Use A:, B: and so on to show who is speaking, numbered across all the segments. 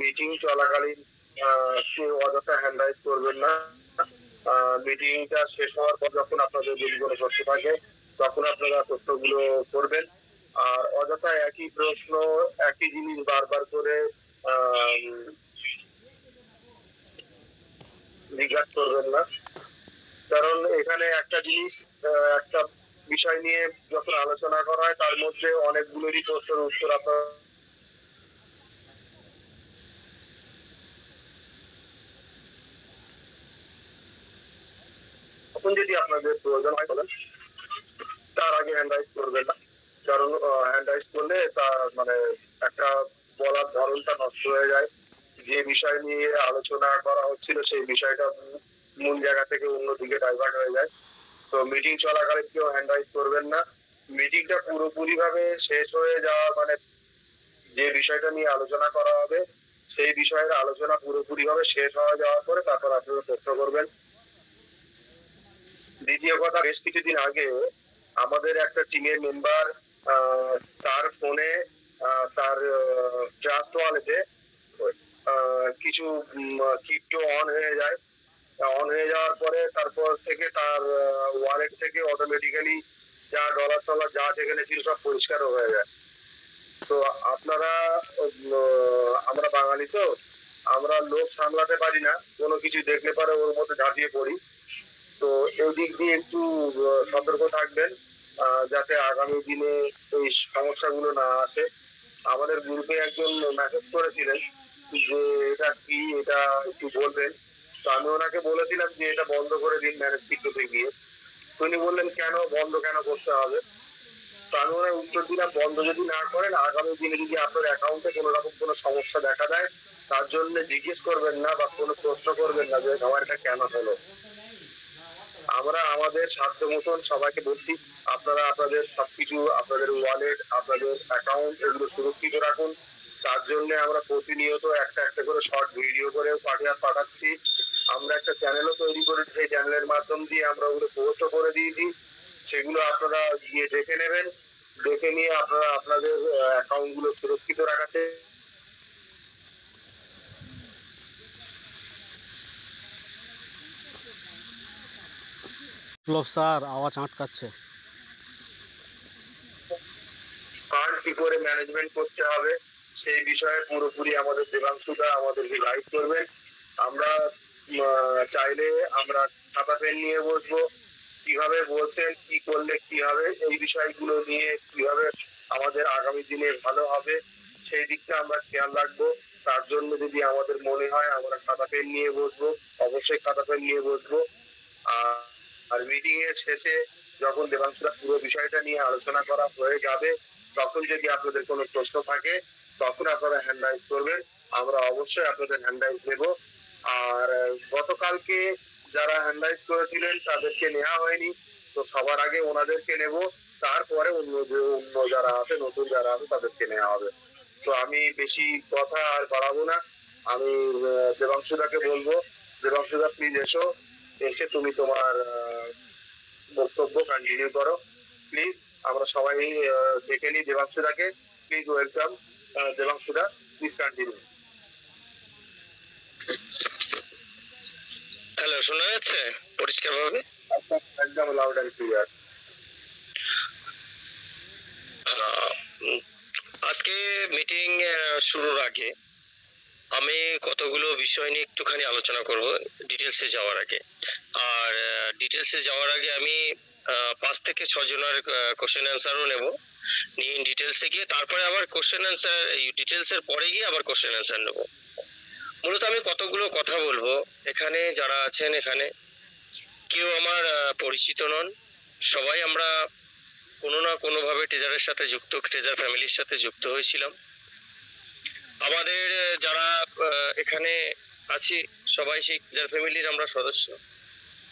A: Meeting চলাকালীন কেউ অযথা হ্যান্ড রাইজ করবেন না। মিটিংটা শেষ হওয়ার পর যখন আপনাদের যদি কোনো প্রশ্ন থাকে তখন আপনারা প্রশ্নগুলো করবেন। আর অযথা একই প্রশ্ন একই জিনিস বারবার করে জিজ্ঞাসা করবেন না, কারণ এখানে একটা জিনিস একটা বিষয় নিয়ে যখন আলোচনা করা হয় তার মধ্যে অনেকগুলোরই প্রশ্নের উত্তর আপনার তখন যদি আপনাদের প্রয়োজন হয় বলেন, তার আগে হ্যান্ড রাইজ করবেন না, কারণ হ্যান্ড রাইজ করলে তার মানে একটা বলার ধরনটা নষ্ট হয়ে যায়। যে বিষয় নিয়ে আলোচনা করা হচ্ছিল সেই বিষয়টা মূল জায়গা থেকে অন্যদিকে ডাইভার্ট হয়ে যায়। তো মিটিং চলাকালীন কেউ হ্যান্ড রাইজ করবেন না। মিটিংটা পুরোপুরি ভাবে শেষ হয়ে যাওয়া মানে যে বিষয়টা নিয়ে আলোচনা করা হবে সেই বিষয়ের আলোচনা পুরোপুরি ভাবে শেষ হয়ে যাওয়ার পরে তারপর আপনারা প্রশ্ন করবেন। দ্বিতীয় কথা, বেশ কিছুদিন আগে আমাদের একটা টিমের মেম্বার তার ফোনে তার ট্রাস্ট ওয়ালেটে কিছু ক্রিপ্টো অন হয়ে যায়। অন হয়ে যাওয়ার পরে তারপর থেকে তার ওয়ালেট থেকে অটোমেটিক্যালি যা ডলার টলার যা যেখানে ছিল সব পরিষ্কার হয়ে যায়। তো আপনারা আমরা বাঙালি তো আমরা লোক সামলাতে পারি না, কোনো কিছু দেখলে পরে ওর মধ্যে ঝাঁপিয়ে পড়ি। তো এই দিক দিয়ে একটু সতর্ক থাকবেন যাতে আগামী দিনে এই সমস্যাগুলো না আসে। আমাদের গ্রুপে একজন মেসেজ করেছিলেন যে এটা কি, এটা একটু বলবেন। তো আমি ওনাকে বলেছিলাম যে এটা বন্ধ করে দিন ম্যানেজ করতে গিয়ে। উনি বললেন কেন বন্ধ কেন করতে হবে। তো আমি ওনার উত্তর দিলাম বন্ধ যদি না করেন আগামী দিনে যদি আপনার অ্যাকাউন্টে কোনো রকম কোনো সমস্যা দেখা দেয় তার জন্য জিজ্ঞেস করবেন না বা কোনো প্রশ্ন করবেন না যে আমার এটা কেন হলো। আমরা আমাদের সাধ্য মতন সবাইকে বলছি আপনারা আপনাদের সবকিছু আপনাদের ওয়ালেট আপনাদের অ্যাকাউন্ট এগুলো সুরক্ষিত রাখুন। তার জন্য আমরা প্রতিনিয়ত একটা একটা করে শর্ট ভিডিও করে পাঠাচ্ছি। আমরা একটা চ্যানেলও তৈরি করেছি, সেই চ্যানেলের মাধ্যম দিয়ে আমরা ওগুলো পোস্টও করে দিয়েছি। সেগুলো আপনারা গিয়ে দেখে নেবেন, দেখে নিয়ে আপনারা আপনাদের অ্যাকাউন্ট গুলো সুরক্ষিত রাখাচ্ছে।
B: স্যার আওয়াজ আটকাচ্ছে।
A: ফান্ড কি করে ম্যানেজমেন্ট করতে হবে সেই বিষয়ে পুরোপুরি আমাদের দেবাংশুদা আমাদেরকে গাইড করবেন। আমরা চাইলে আমরা খাতা পেন নিয়ে বসবো, কিভাবে বলছেন কি করলে কি হবে এই বিষয়গুলো নিয়ে কিভাবে আমাদের আগামী দিনে ভালো হবে সেই দিকটা আমরা খেয়াল রাখবো। তার জন্য যদি আমাদের মনে হয় আমরা খাতা পেন নিয়ে বসবো, অবশ্যই খাতা পেন নিয়ে বসবো। আর মিটিং এর শেষে যখন দেবাংশুদা পুরো বিষয়টা নিয়ে আলোচনা করা হয়ে যাবে তখন যদি আপনাদের কোনো প্রশ্ন থাকে তখন আপনারা হ্যান্ড রাইজ করবেন, আমরা অবশ্যই আপনাদের হ্যান্ড রাইজ দেব। আর গতকালকে যারা হ্যান্ড রাইজ করেছিলেন তাদেরকে নেওয়া হয়নি, তো সবার আগে ওনাদেরকে নেব, তারপরে অন্য যারা আছে নতুন যারা আছে তাদেরকে নেওয়া হবে। তো আমি বেশি কথা আর বাড়াবো না, আমি দেবাংশুদাকে বলবো দেবাংশুদা প্লিজ এসো, এসে তুমি তোমার বক্তব্য কন্টিনিউ করো প্লিজ। আমরা সবাই দেখে নিই দেবাংশুদাকে, প্লিজ ওয়েলকাম দেবাংশুদা, প্লিজ কন্টিনিউ।
C: হ্যালো, শোনা যাচ্ছে পরিষ্কার ভাবে?
A: একদম লাউড এন্ড ক্লিয়ার।
C: আজকে মিটিং শুরুর আগে আমি কতগুলো বিষয় নিয়ে একটুখানি আলোচনা করব ডিটেলসে যাওয়ার আগে। আর ডিটেলসে যাওয়ার আগে আমি 5 থেকে 6 জনের কোশ্চেন অ্যান্সারও নেব, নিয়ে ডিটেলসে গিয়ে তারপরে আবার কোশ্চেন অ্যান্সার, এই ডিটেলসের পরে গিয়ে আবার কোশ্চেন অ্যান্সার নেব। মূলত আমি কতগুলো কথা বলবো। এখানে যারা আছেন এখানে কেউ আমার পরিচিত নন, সবাই আমরা কোনো না কোনোভাবে ট্রেজারের সাথে যুক্ত, ট্রেজার ফ্যামিলির সাথে যুক্ত হয়েছিলাম। আমাদের যারা এখানে আছি সবাই সেই ট্রেজার ফ্যামিলির আমরা সদস্য।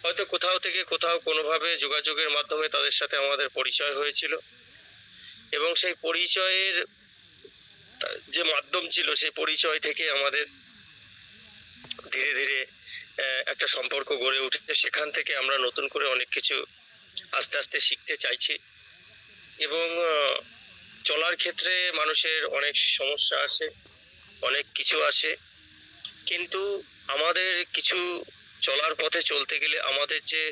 C: হয়তো কোথাও থেকে কোথাও কোনোভাবে যোগাযোগের মাধ্যমে তাদের সাথে আমাদের পরিচয় হয়েছিল, এবং সেই পরিচয়ের যে মাধ্যম ছিল সেই পরিচয় থেকে আমাদের ধীরে ধীরে একটা সম্পর্ক গড়ে উঠেছে। সেখান থেকে আমরা নতুন করে অনেক কিছু আস্তে আস্তে শিখতে চাইছি, এবং চলার ক্ষেত্রে মানুষের অনেক সমস্যা আসে, অনেক কিছু আছে, কিন্তু আমাদের কিছু চলার পথে চলতে গেলে আমাদের যে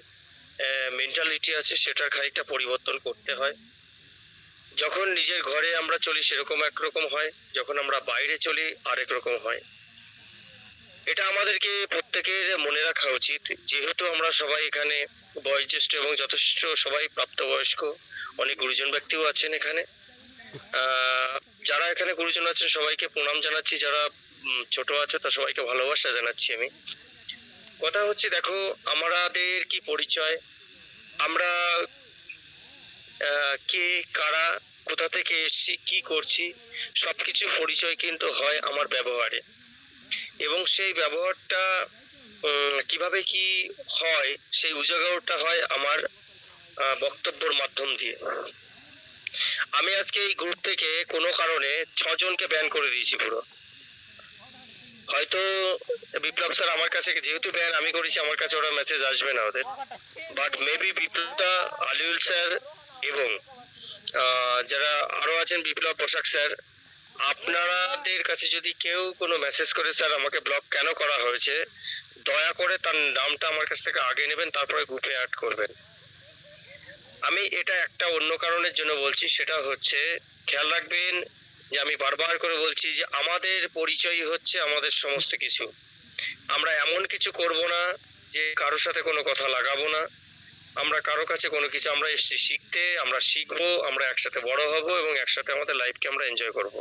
C: মেন্টালিটি আছে সেটার খানিকটা পরিবর্তন করতে হয়। যখন নিজের ঘরে আমরা চলি সেরকম একরকম হয়, যখন আমরা বাইরে চলি আরেক রকম হয়। এটা আমাদেরকে প্রত্যেকের মনে রাখা উচিত, যেহেতু আমরা সবাই এখানে বয়োজ্যেষ্ঠ এবং যথেষ্ট সবাই প্রাপ্তবয়স্ক, অনেক গুরুজন ব্যক্তিও আছেন এখানে। যারা এখানে গুরুজন আছেন সবাইকে প্রণাম জানাচ্ছি, যারা ছোট আছে তা সবাইকে ভালোবাসা জানাচ্ছি আমি। কথা হচ্ছে দেখো, আমাদের কি পরিচয়, আমরা কে, কারা, কোথা থেকে এসেছি, কি করছি, সবকিছু পরিচয় কিন্তু হয় আমার ব্যবহারে। এবং সেই ব্যবহারটা কিভাবে কি হয় সেই উজাগরটা হয় আমার বক্তব্যের মাধ্যম দিয়ে। আমি আজকে এই গ্রুপ থেকে কোনো কারণে 6 জনকে ব্যান করে দিয়েছি পুরো। হয়তো বিপ্লব স্যার আমার কাছে, যেহেতু ব্যান আমি করেছি, আমার কাছে ওরা মেসেজ আসবে না ওদের, বাট মেবি বিপ্লবদা, আলিউল স্যার এবং যারা আরো আছেন, বিপ্লব পোশাক স্যার, আপনাদের কাছে যদি কেউ কোনো মেসেজ করে স্যার আমাকে ব্লক কেন করা হয়েছে, দয়া করে তার নামটা আমার কাছ থেকে আগে নেবেন, তারপরে গ্রুপে অ্যাড করবেন। আমি এটা একটা অন্য কারণের জন্য বলছি, সেটা হচ্ছে খেয়াল রাখবেন যে আমি বারবার করে বলছি যে আমাদের পরিচয় হচ্ছে আমাদের সমস্ত কিছু। আমরা এমন কিছু করব না যে কারোর সাথে কোনো কথা লাগাবো না, আমরা কারো কাছে কোনো কিছু, আমরা এসেছি শিখতে, আমরা শিখবো, আমরা একসাথে বড় হব এবং একসাথে আমাদের লাইফকে আমরা এনজয় করব।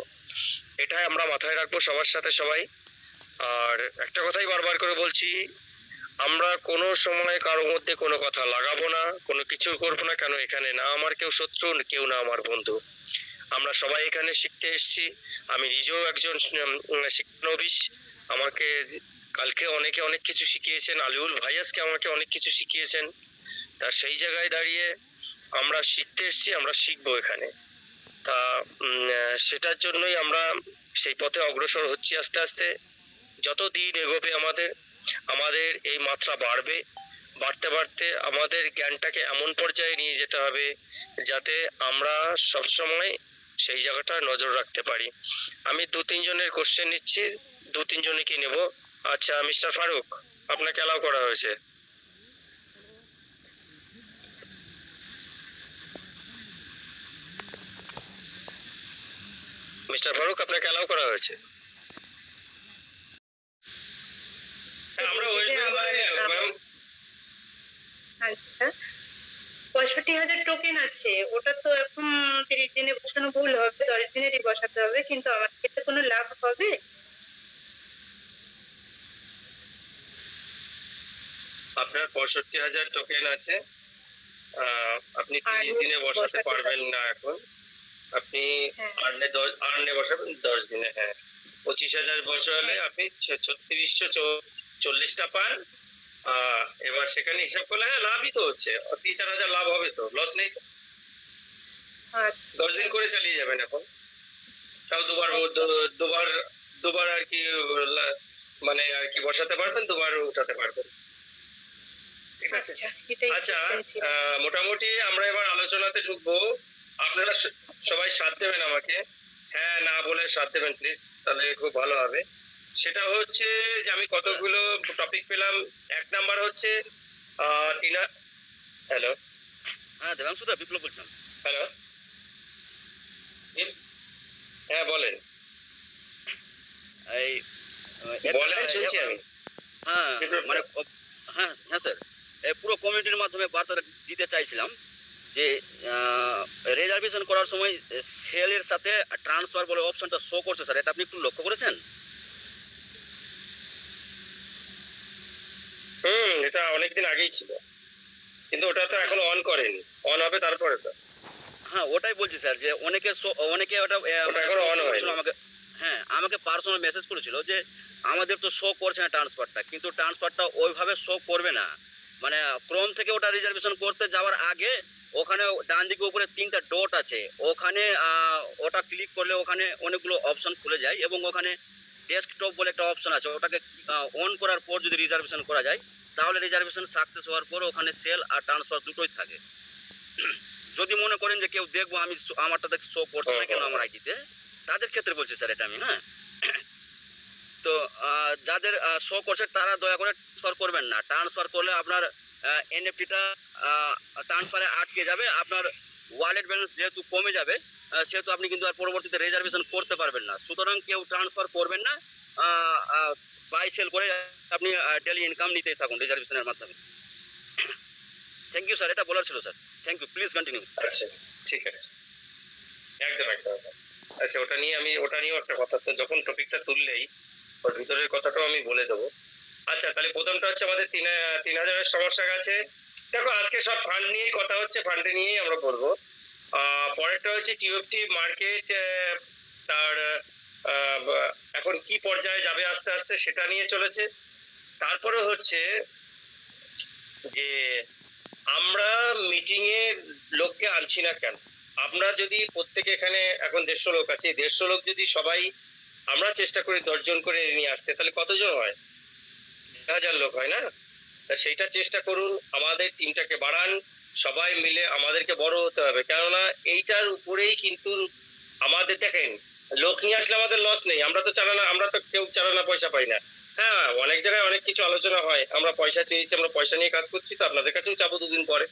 C: এটাই আমরা মাথায় রাখবো সবার সাথে সবাই। আর একটা কথাই বারবার করে বলছি, আমরা কোনো সময় কারোর মধ্যে কোনো কথা লাগাবো না, কোনো কিছু করবো না। কেন, এখানে না আমার কেউ শত্রু, কেউ না আমার বন্ধু, আমরা সবাই এখানে শিখতে এসেছি। আমি নিজেও একজন শিক্ষানবিশ। আমাকে কালকে অনেকে অনেক কিছু শিখিয়েছেন, আলিউল ভাই আজকে আমাকে অনেক কিছু শিখিয়েছেন। তা সেই জায়গায় দাঁড়িয়ে আমরা শিখতে এসেছি, আমরা শিখবো এখানে। তা সেটার জন্যই আমরা সেই পথে অগ্রসর হচ্ছি আস্তে আস্তে। যত দিন এগোবে আমাদের আমাদের এই মাত্রা বাড়বে, বাড়তে বাড়তে আমাদের জ্ঞানটাকে এমন পর্যায়ে নিয়ে যেতে হবে যাতে আমরা সবসময় সেই জায়গাটা নজর রাখতে পারি। আমি 2-3 জনের কোশ্চেন নিচ্ছি, 2-3 জনকে নেব। আচ্ছা মিস্টার ফারুক, আপনাকে অ্যালাউ করা হয়েছে। মিস্টার ফারুক, আপনাকে অ্যালাউ করা হয়েছে। হ্যাঁ, আমরা ওয়েস্ট বেঙ্গলে ম্যাম।
B: আচ্ছা, 65,000 টোকেন আছে, ওটা তো এখন 30 দিনে বসানো ভুল হবে, 10 দিনেরই বসাতে হবে, কিন্তু আমার ক্ষেত্রে কোনো লাভ হবে?
C: আপনার 65,000 টোকেন আছে, আপনি 30 দিনে বসাতে পারবেন না এখন। আপনি আর্নে বসাবেন 10 দিনে। হ্যাঁ, 25,000 বসালে আপনি 3640টা পান। এবার সেখানে হিসাব করলে হ্যাঁ লাভই তো হচ্ছে, 3-4 হাজার লাভ হবে তো, লস নেই তো। 10 দিন করে চালিয়ে যাবেন এখন, তাও দুবার আর কি, মানে আর কি বসাতে পারবেন, দুবার উঠাতে পারবেন। ঠিক আছে। আচ্ছা, মোটামুটি আমরা এবার আলোচনাতে ঢুকবো। আপনারা সবাই সাথ দেবেন আমাকে, হ্যাঁ না বলে সাথ দেবেন প্লিজ, তাহলে খুব ভালো হবে। সেটা হচ্ছে যে আমি কতগুলো টপিক পেলাম। 1 নাম্বার হচ্ছে হ্যালো,
D: হ্যাঁ দেবাংশু দা, বিপ্লব বলছিলাম।
C: হ্যালো, হ্যাঁ বলেন।
D: এই
C: বলেন, শুনছি আমি।
D: হ্যাঁ মানে হ্যাঁ হ্যাঁ স্যার, এই পুরো কমিউনিটির মাধ্যমে বার্তা দিতে চাইছিলাম যে রিজার্ভেশন করার সময় সেলের সাথে ট্রান্সফার বলে অপশনটা শো করছে স্যার, এটা আপনি একটু লক্ষ্য করেছেন?
C: এটা অনেকদিন আগেই ছিল, কিন্তু ওটা তো এখন অন করেনি, অন হবে তারপরে তো।
D: হ্যাঁ ওটাই বলছি স্যার, যে অনেকে ওটা
C: এখন অন হয়নি।
D: আমাকে, হ্যাঁ আমাকে পার্সোনাল মেসেজ করেছিল যে আমাদের তো শো করছে না ট্রান্সফারটা, কিন্তু ট্রান্সফারটা ওইভাবে শো করবে না, মানে ক্রোম থেকে ওটা রিজার্ভেশন করতে যাওয়ার আগে ওখানে ডান দিকে উপরে 3টা ডট আছে, ওখানে ওটা ক্লিক করলে ওখানে অনেকগুলো অপশন খুলে যায় এবং ওখানে ডেস্কটপ বলে একটা অপশন আছে, ওটাকে অন করার পর যদি রিজার্ভেশন করা যায় তাহলে রিজার্ভেশন সাকসেস হওয়ার পর ওখানে সেল আর ট্রান্সফার দুটোই থাকে। যদি মনে করেন যে কেউ দেখবো আমি আমারটাতে শো করছে না কেন আমার আইডিতে, তাদের ক্ষেত্রে বলছি স্যার এটা আমি। হ্যাঁ তো যাদের শো করছে তারা দয়া করে ট্রান্সফার করবেন না। ট্রান্সফার করলে আপনার এনএফটিটা ট্রান্সফারে আটকে যাবে, আপনার ওয়ালেট ব্যালেন্স যেহেতু কমে যাবে, সেহেতু আপনি কিন্তু আর পরবর্তীতে রিজার্ভেশন করতে পারবেন না। সুতরাং কেউ ট্রান্সফার করবেন না, বাই সেল করে আপনি ডেলি ইনকাম নিতেই থাকুন রিজার্ভেশনের মাধ্যমে। থ্যাংক ইউ স্যার, এটা বলার ছিল sir. Thank you, please continue.
C: আচ্ছা, ঠিক আছে, একদম একদম। আচ্ছা, ওটা নিয়েও একটা কথা, তো যখন টপিকটা তুললেই ওর ভিতরের কথাটাও আমি বলে দেবো। আচ্ছা, তাহলে প্রথমটা হচ্ছে আমাদের 3000-এর সমস্যা গেছে। দেখো, আজকে সব ফান্ড নিয়েই কথা হচ্ছে, ফান্ডে নিয়েই আমরা বলবো। পরেরটা হচ্ছে টিএফটি মার্কেট, তার এখন কি পর্যায়ে যাবে আস্তে আস্তে সেটা নিয়ে চলেছে। তারপরে হচ্ছে যে আমরা মিটিং এ লোককে আনছি না কেন। আমরা যদি প্রত্যেকে, এখানে এখন 150 লোক আছে, 150 লোক যদি সবাই আমরা চেষ্টা করি 10 জন করে নিয়ে আসতে, তাহলে কতজন হয়? 1000 লোক হয় না? তা সেইটা চেষ্টা করুন, আমাদের টিমটাকে বাড়ান, সবাই মিলে আমাদেরকে বড় হতে হবে। কেননা এইটার উপরেই কিন্তু আমাদের, দেখেন, লোক নিয়ে আসলে আমাদের লস নেই, আমরা তো কেউ চালানা পয়সা পাই না। হ্যাঁ, অনেক জায়গায় অনেক কিছু আলোচনা হয়, আমরা পয়সা চেয়েছি, আমরা পয়সা নিয়ে কাজ করছি, তো আপনাদের কাছেও চাবো 2 দিন পরে।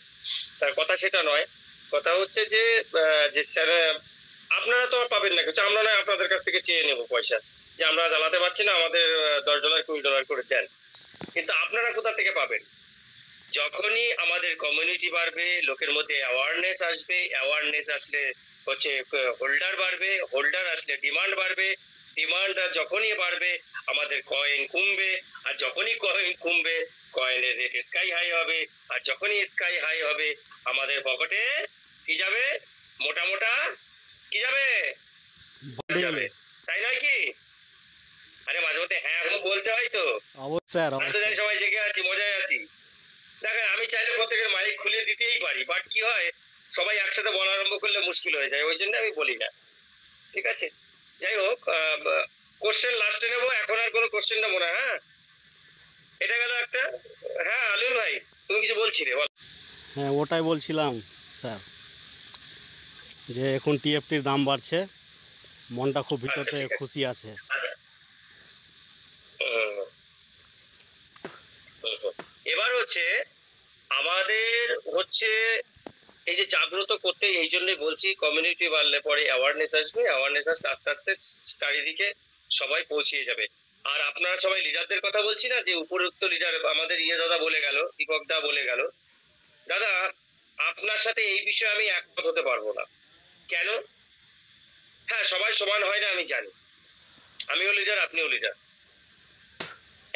C: তার কথা সেটা নয়, কথা হচ্ছে যে আপনারা তো আর পাবেন না কিছু, আমরা নয় আপনাদের কাছ থেকে চেয়ে নেবো পয়সা, যে আমরা জ্বালাতে পারছি না, আমাদের $10 $20 করে দেন। কিন্তু আপনারা কোথা থেকে পাবেন? যখনই আমাদের কমিউনিটি বাড়বে, লোকের মধ্যে অ্যাওয়ারনেস আসবে, অ্যাওয়ারনেস আসলে হচ্ছে হোল্ডার বাড়বে, হোল্ডার আসলে ডিমান্ড বাড়বে, ডিমান্ড যখনই বাড়বে আমাদের কয়েন কমবে, আর যখনই কয়েন কমবে কয়েনের রেট স্কাই হাই হবে, আর যখনই স্কাই হাই হবে আমাদের পকেটে কি যাবে? মোটা মোটা কি যাবে? যাবে, তাই নয় কি? আরে মাঝে মধ্যে হ্যাঁ এখন বলতে হয় তো। অবশ্যই সবাই জেগে আছি, মজায় আছি। দেখেন, আমি চাইলে প্রত্যেকের মাইক খুলে দিতেই পারি, বাট কি হয়, সবাই একসাথে বলা আরম্ভ করলে মুশকিল হয়ে যায়, ওই জন্য আমি বলি না। ঠিক আছে, যাই হোক, কোশ্চেন লাস্টে নেবো, এখন আর কোনো কোশ্চেন নেবো না। হ্যাঁ, এটা গেল একটা। হ্যাঁ আলিম ভাই, তুমি কিছু বলছিলে, বল।
E: হ্যাঁ, ওটাই বলছিলাম স্যার, যে এখন টিএফটির দাম বাড়ছে, মনটা খুব ভিতর
C: আচ্ছা,
E: থেকে
C: ঠিক আছে।
E: খুশি আছে।
C: আচ্ছা, এবার হচ্ছে আমাদের হচ্ছে এই যে জাগ্রত করতে, এই জন্যই বলছি, কমিউনিটি বাড়লে পরে অ্যাওয়ারনেস আসবে, অ্যাওয়ারনেস আসতে আস্তে আস্তে চারিদিকে সবাই পৌঁছিয়ে যাবে। আর আপনারা সবাই লিডারদের কথা বলছি না, যে উপরোক্ত লিডার আমাদের দাদা বলে গেল, দীপক দা বলে গেল, দাদা আপনার সাথে এই বিষয়ে আমি একমত হতে পারবো না। কেন? হ্যাঁ, সবাই সমান হয় না আমি জানি, আমিও লিডার, আপনিও লিডার,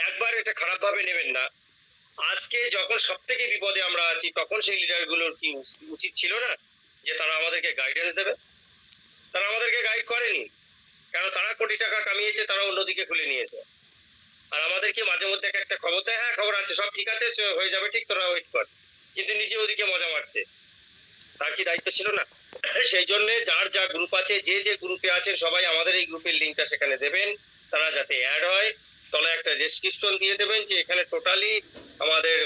C: একবার এটা খারাপ ভাবে নেবেন না। আজকে যখন সব থেকে বিপদে আমরা আছি, তখন সেই লিডারগুলোর কি উচিত ছিল না যে তারা আমাদেরকে গাইডেন্স দেবে? তারা আমাদেরকে গাইড করেনি, কারণ তারা কোটি টাকা কামিয়েছে, তারা অন্যদিকে খুলে নিয়েছে। আর আমাদেরকে মাঝে মধ্যে একটা খবর দেয়, হ্যাঁ খবর আছে, সব ঠিক আছে, হয়ে যাবে ঠিক, তোরা ওয়েট কর, কিন্তু নিজে ওদিকে মজা মারছে। তার কি দায়িত্ব ছিল না? সেই জন্য যার যা গ্রুপ আছে, যে যে গ্রুপে আছেন, সবাই আমাদের এই গ্রুপের লিঙ্কটা সেখানে দেবেন, তারা যাতে অ্যাড হয়। তলায় একটা ডেসক্রিপশন দিয়ে দেবেন যে এখানে টোটালি আমাদের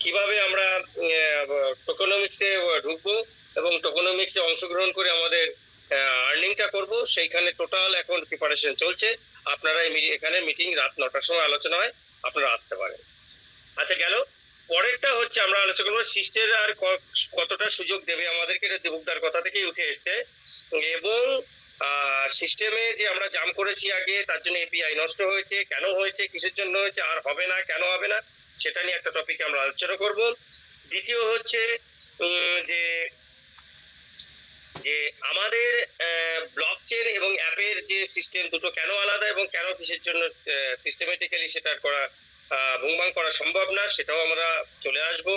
C: কিভাবে আমরা টোকোনমিক্সে ঢুকবো এবং টোকোনমিক্সে অংশগ্রহণ করে আমাদের আর্নিংটা করব, সেইখানে টোটাল এখন প্রিপারেশন চলছে। আপনারা এখানে মিটিং রাত 9টার সময় আলোচনা হয়, আপনারা আসতে পারেন। আচ্ছা, গেল। পরেরটা হচ্ছে আমরা আলোচনা করবো সিস্টের আর কতটা সুযোগ দেবে আমাদেরকে, এটা দেবুকদার কথা থেকেই উঠে এসছে। এবং সিস্টেমে যে আমরা জাম করেছি আগে, তার জন্য এপিআই নষ্ট হয়েছে, কেন হয়েছে, কিসের জন্য হয়েছে, আর হবে না, কেন হবে না, সেটা নিয়ে একটা টপিকে আমরা আলোচনা করব। দ্বিতীয় হচ্ছে যে যে আমাদের ব্লকচেন এবং অ্যাপের যে সিস্টেম, দুটো কেন আলাদা এবং কেন কিসের জন্য সিস্টেমেটিক্যালি সেটা করা ভুংভাং করা সম্ভব না, সেটাও আমরা চলে আসব।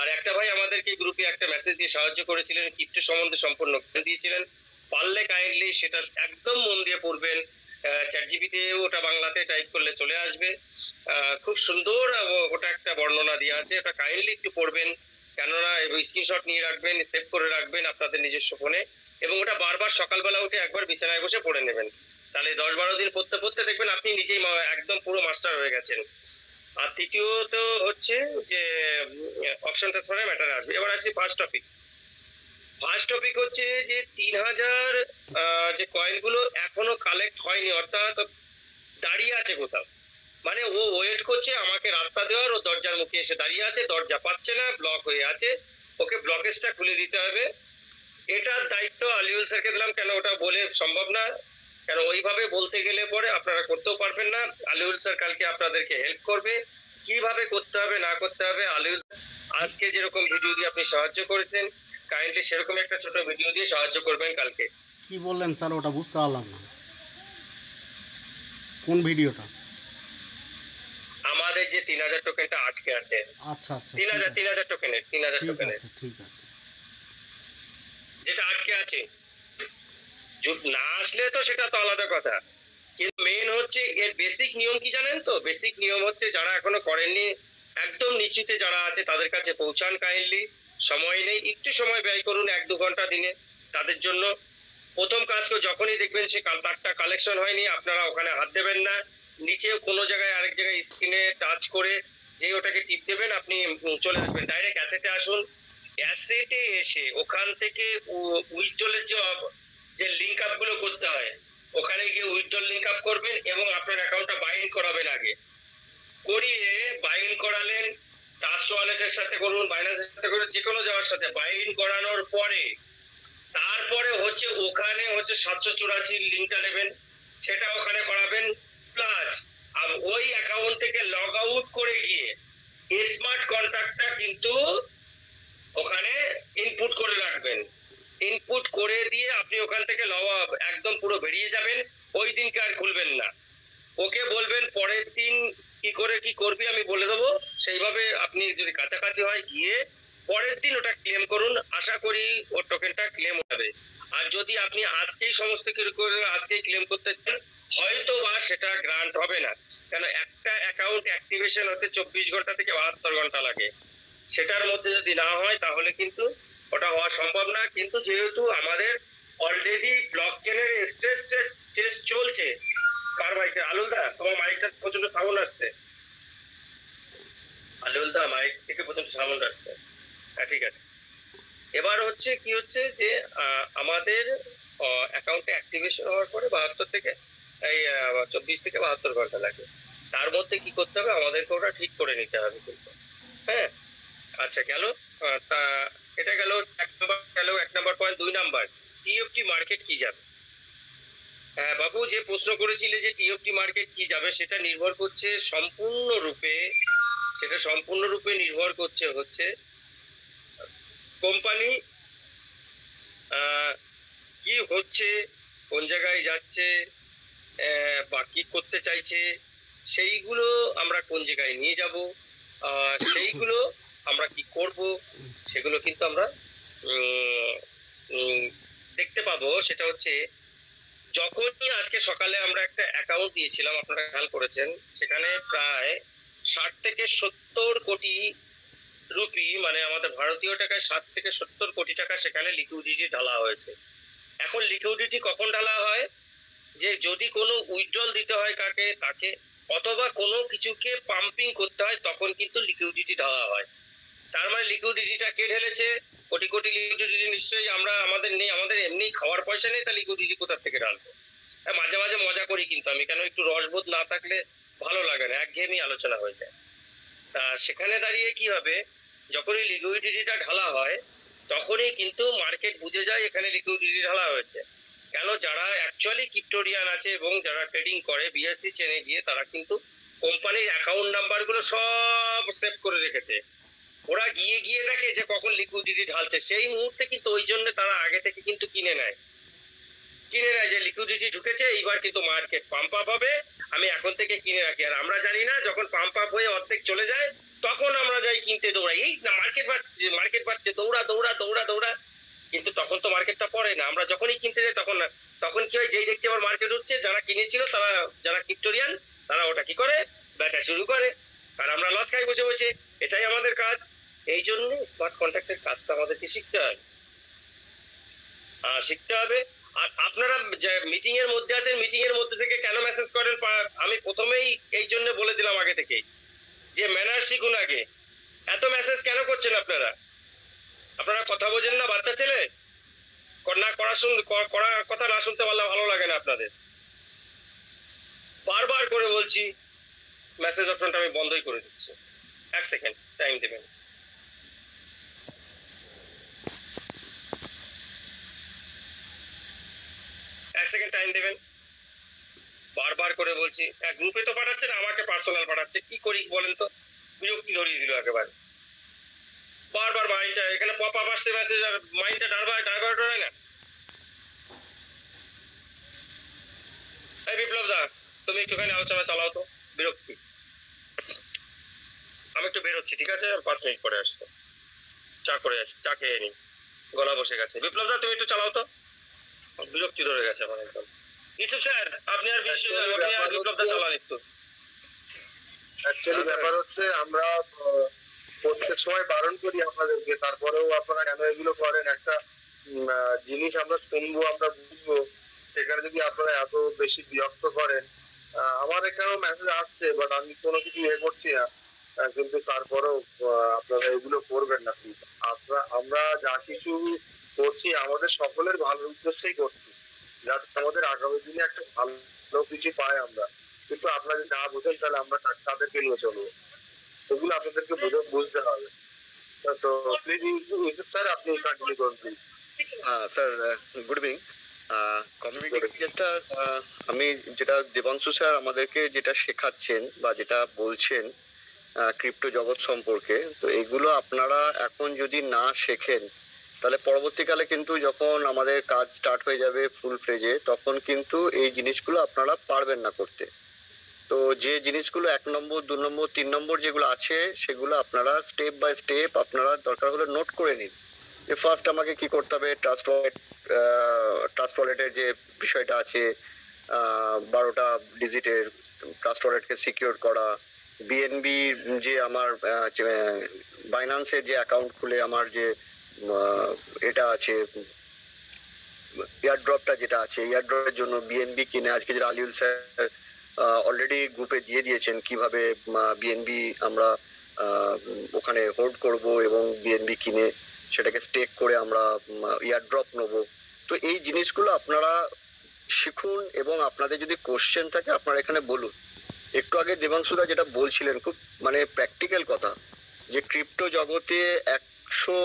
C: আর একটা ভাই আমাদেরকে গ্রুপে একটা মেসেজ দিয়ে সাহায্য করেছিলেন, ক্রিপ্টো সম্বন্ধে সম্পূর্ণ জ্ঞান দিয়েছিলেন, পারলে কাইন্ডলি সেটা একদম মন দিয়ে পড়বেন। চ্যাটজিপিটি ওটা বাংলাতে টাইপ করলে চলে আসবে, খুব সুন্দর ওটা একটা বর্ণনা দেওয়া আছে, ওটা কাইন্ডলি একটু পড়বেন, কেননা স্ক্রিনশট নিয়ে রাখবেন, সেভ করে রাখবেন আপনাদের নিজস্ব ফোনে, এবং ওটা বারবার সকালবেলা উঠে একবার বিছানায় বসে পড়ে নেবেন। তাহলে 10-12 দিন পড়তে পড়তে দেখবেন আপনি নিজেই একদম পুরো মাস্টার হয়ে গেছেন। আর তৃতীয়ত হচ্ছে যে অপশন ট্রান্সফারের ম্যাটারে আসবে। এবার আসছি ফার্স্ট টপিক। ফার্স্ট টপিক হচ্ছে যে 3000 যে কয়েনগুলো এখনো কালেক্ট হয়নি, অর্থাৎ দাঁড়িয়ে আছে কোথাও, মানে ও ওয়েট করছে আমাকে রাস্তা দেওয়ার, ও দরজার মুখে এসে দাঁড়িয়ে আছে, দরজা পাচ্ছে না, ব্লক হয়ে আছে, ওকে ব্লকেজটা খুলে দিতে হবে। এটার দায়িত্ব আলিউল স্যারকে দিলাম। কেন ওটা বলে সম্ভব না, কেন ওইভাবে বলতে গেলে পরে আপনারা করতেও পারবেন না। আলিউল স্যার কালকে আপনাদেরকে হেল্প করবে, কিভাবে করতে হবে না করতে হবে। আলিউল আজকে যেরকম ভিডিও দিয়ে আপনি সাহায্য করেছেন, কাইন্ডলি সেরকম একটা ছোট ভিডিও দিয়ে সাহায্য করবেন কালকে।
E: কি বললেন স্যার, ওটা বুঝতে পারলাম না, কোন ভিডিওটা?
C: আমাদের যে 3000 টোকেনটা আটকে আছে,
E: আচ্ছা আচ্ছা,
C: 3000 টোকেনের, 3000
E: ঠিক
C: টোকেনের
E: আছে ঠিক আছে।
C: যেটা আটকে আছে, না আসলে তো সেটা তো আলাদা কথা, কিন্তু মেন হচ্ছে এর বেসিক নিয়ম কি জানেন তো? বেসিক নিয়ম হচ্ছে যারা এখনো করেননি, একদম নিশ্চিতে যারা আছে তাদের কাছে পৌঁছান কাইন্ডলি। সময় নেই, একটু সময় ব্যয় করুন, 1-2 ঘন্টা দিনে তাদের জন্য। প্রথম কাজ তো যখনই দেখবেন সে তারটা কালেকশন হয়নি, আপনারা ওখানে হাত দেবেন না। নিচে কোনো জায়গায় আরেক জায়গায় স্ক্রিনে টাচ করে যে ওটাকে টিপ দেবেন, আপনি চলে আসবেন, ডাইরেক্ট অ্যাসেটে আসুন। অ্যাসেটে এসে ওখান থেকে উইথড্রলের যে লিঙ্ক আপ গুলো করতে হয়, ওখানে গিয়ে উইথড্রল লিঙ্ক আপ করবেন এবং আপনার অ্যাকাউন্টটা বাইন্ড করাবেন। আগে করিয়ে বাইন্ড করালেন, ট্রাস্ট ওয়ালেটের সাথে করুন, বাইন্যান্সের সাথে করুন, যে কোনো যাওয়ার সাথে বাইন্ড করানোর পরে তারপরে হচ্ছে ওখানে হচ্ছে 784 লিঙ্কটা নেবেন, সেটা ওখানে করাবেন। প্লাস আর ওই অ্যাকাউন্ট থেকে লগ আউট করে গিয়ে স্মার্ট কন্ট্রাক্টটা কিন্তু ওখানে ইনপুট করে রাখবেন। ইনপুট করে দিয়ে আপনি ওখান থেকে একদম পুরো বেরিয়ে যাবেন, ওই দিনকে আর খুলবেন না। ওকে বলবেন পরের দিন কি করে কি করবি আমি বলে দেবো, সেইভাবে আপনি যদি কাছাকাছি হয় গিয়ে পরের দিন ওটা ক্লেম করুন। আশা করি ওর টোকেনটা ক্লেম হবে। আর যদি আপনি আজকেই সমস্ত কিছু করে আজকেই ক্লেম করতে চান, হয়তো বা সেটা গ্রান্ট হবে না, কেন একটা অ্যাকাউন্ট অ্যাক্টিভেশন হতে 24 ঘন্টা থেকে 72 ঘন্টা লাগে। সেটার মধ্যে যদি না হয় তাহলে কিন্তু ওটা হওয়া সম্ভব না। কিন্তু যেহেতু আমাদের অলরেডি ব্লক চেনের স্ট্রেস টেস্ট চলছে। কার মাইকে? আলুলদা, তোমার মাইকটা প্রচন্ড সাউন্ড আসছে। আলুলদা মাইক থেকে প্রচন্ড সাউন্ড আসছে। হ্যাঁ ঠিক আছে। এবার হচ্ছে কি হচ্ছে যে আমাদের অ্যাকাউন্টে অ্যাক্টিভেশন হওয়ার পরে 72 থেকে 24 থেকে 72 ঘন্টা লাগে। তার মধ্যে কি করতে হবে, আমাদেরকে ওটা ঠিক করে নিতে হবে কিন্তু। হ্যাঁ আচ্ছা গেল। তা এটা গেল 1 number point. 2 number, TFT market কি যাবে? হ্যাঁ বাবু, যে প্রশ্ন করেছিলে যে টিএফটি মার্কেট কি যাবে, সেটা নির্ভর করছে সম্পূর্ণরূপে নির্ভর করছে হচ্ছে কোম্পানি কি হচ্ছে, কোন জায়গায় যাচ্ছে, বা কি করতে চাইছে, সেইগুলো আমরা কোন জায়গায় নিয়ে যাব, সেইগুলো আমরা কি করব, সেগুলো কিন্তু আমরা দেখতে পাবো। সেটা হচ্ছে যখনই আজকে সকালে আমরা একটা অ্যাকাউন্ট দিয়েছিলাম, আপনারা খেয়াল করেছেন, সেখানে প্রায় 60 থেকে 70 কোটি রুপি, মানে আমাদের ভারতীয় টাকায় 60 থেকে 70 কোটি টাকা সেখানে লিকুইডিটি ঢালা হয়েছে। এখন লিকুইডিটি কখন ঢালা হয়? যে যদি কোনো উইথড্রল দিতে হয় তাকে, অথবা কোনো কিছুকে পাম্পিং করতে হয়, তখন কিন্তু লিকুইডিটি ঢালা হয়। তার মানে লিকুইডিটিটা কে ঢেলেছে? কোটি কোটি লিকুইডিটি নিশ্চয়ই আমাদের নেই, আমাদের এমনি খাওয়ার পয়সা নেই, তা লিকুইডিটি কোথা থেকে ঢালবো? মাঝে মাঝে মজা করি কিন্তু আমি, কেন একটু রসবোধ না থাকলে ভালো লাগে না, একঘেয়েমি আলোচনা হয়ে যায়। তা সেখানে দাঁড়িয়ে কি হবে, যখনই লিকুইডিটিটা ঢালা হয় তখনই কিন্তু মার্কেট বুঝে যায় এখানে লিকুইডিটি ঢালা হয়েছে। কেন? যারা অ্যাকচুয়ালি ক্রিপ্টোরিয়ান আছে এবং যারা ট্রেডিং করে বিএসসি চেনে গিয়ে, তারা কিন্তু কোম্পানির অ্যাকাউন্ট নাম্বারগুলো সব সেভ করে রেখেছে। ওরা গিয়ে গিয়ে দেখে যে কখন লিকুইডিটি ঢালছে, সেই মুহূর্তে কিন্তু ওই জন্য তারা আগে থেকে কিন্তু কিনে নেয় যে লিকুইডিটি ঢুকেছে, এইবার কিন্তু মার্কেট পাম্প আপ হবে, আমি এখন থেকে কিনে রাখি। আর আমরা জানি না, যখন পাম্প আপ হয়ে অর্ধেক চলে যায় তখন আমরা যাই কিনতে, দৌড়াই, এই না মার্কেট বাড়ছে, দৌড়া দৌড়া দৌড়া দৌড়া। কিন্তু তখন তো মার্কেটটা পড়ে না, আমরা যখনই কিনতে যাই তখন কি হয়, যেই দেখছি আবার মার্কেট উঠছে, যারা কিনেছিল তারা, যারা ক্রিপ্টোরিয়ান, তারা ওটা কি করে, বেচা শুরু করে, আর আমরা লস খাই বসে বসে। এটাই আমাদের কাজ। এই জন্য স্মার্ট কন্ট্রাক্টের কাজটা আমাদেরকে শিখতে হবে। আর আপনারা মিটিং এর মধ্যে আছেন, মিটিং এর মধ্যে থেকে কেন মেসেজ করেন? আমি প্রথমেই এই জন্য বলে দিলাম আগে থেকেই যে ম্যানার শিখুন আগে। এত মেসেজ কেন করছেন আপনারা? আপনারা কথা বোঝেন না? বাচ্চা ছেলে না করার কথা না শুনতে পারলে ভালো লাগে না আপনাদের। বারবার করে বলছি মেসেজ অপশনটা আমি বন্ধই করে দিচ্ছি। 1 সেকেন্ড টাইম দেবেন। এক সেকেন্ড টাইম দেবেন। বারবার করে বলছি, গ্রুপে তো পাঠাচ্ছে না, আমাকে পার্সোনাল পাঠাচ্ছে, কি করি বলেন তো? বিরক্তি ধরিয়ে দিল একেবারে। বারবার মাইন্ডটা এখানে পপ আপ আসছে মেসেজ, আর মাইন্ডটা ডাইভার্ট হয় না। এই বিপ্লব দা, তুমি একটুখানি আলোচনা চালাও তো, বিরক্তি। আমি একটু বেরোচ্ছি, ঠিক আছে? 5 মিনিট পরে আসছি, চা করে আসছি, চা খেয়ে নি, গলা বসে গেছে। বিপ্লব দা, তুমি একটু চালাও তো, বিরক্তি ধরে গেছে আমার একদম। ইসুফ স্যার, আপনি আর বিপ্লব দা চালান একটু।
A: অ্যাকচুয়ালি ব্যাপার হচ্ছে আমরা প্রত্যেক সময় বারণ করি আপনাদেরকে, তারপরেও আপনারা কেন এগুলো করেন? একটা জিনিস আমরা শুনবো, আমরা বুঝবো, সেখানে যদি আপনারা এত বেশি বিরক্ত করেন। আমার এখানেও মেসেজ আসছে, বাট আমি কোনো কিছু করছি না। কিন্তু তারপরেও আপনারা এগুলো করবেন না প্লিজ। আমরা যা কিছু করছি আমাদের সকলের ভালো উদ্দেশ্যেই করছি, যাতে আমাদের আগামী দিনে একটা ভালো কিছু পাই আমরা। কিন্তু আপনারা যদি না বুঝেন তাহলে আমরা তাদেরকে নিয়ে চলবো, এগুলো আপনাদেরকে বুঝতে হবে। তো প্লিজ ইউসুফ স্যার, আপনি কন্টিনিউ করুন please.
F: Sir good evening. Community যেটা আমি যেটা দেবাংশু স্যার আমাদেরকে যেটা শেখাচ্ছেন বা যেটা বলছেন ক্রিপ্টো জগৎ সম্পর্কে, তো এগুলো আপনারা এখন যদি না শেখেন তাহলে পরবর্তীকালে কিন্তু যখন আমাদের কাজ স্টার্ট হয়ে যাবে ফুল ফ্লেজে, তখন কিন্তু এই জিনিসগুলো আপনারা পারবেন না করতে। তো যে জিনিসগুলো 1 নম্বর 2 নম্বর 3 নম্বর যেগুলো আছে সেগুলো আপনারা স্টেপ বাই স্টেপ আপনারা দরকার হলে নোট করে নিন। যে ফার্স্ট আমাকে কি করতে হবে, ট্রাস্ট ওয়ালেটের যে বিষয়টা আছে, 12টা ডিজিটের ট্রাস্ট ওয়ালেটকে সিকিউর করা, বিএনবি যে আমার বাইন্যান্সের যে অ্যাকাউন্ট খুলে আমার যে এটা আছে এয়ারড্রপটা যেটা আছে, এয়ারড্রপের জন্য বিএনবি কিনে আজকে যে আলিউল স্যার অলরেডি গ্রুপে দিয়ে দিয়েছেন কিভাবে বিএনবি আমরা ওখানে হোল্ড করব এবং বিএনবি কিনে সেটাকে স্টেক করে আমরা এয়ারড্রপ নেবো। তো এই জিনিসগুলো আপনারা শিখুন এবং আপনাদের যদি কোশ্চেন থাকে আপনারা এখানে বলুন। একটু আগে দেবাংশুদা যেটা বলছিলেন খুব মানে প্র্যাকটিক্যাল কথা, যে ক্রিপ্টো জগতে 100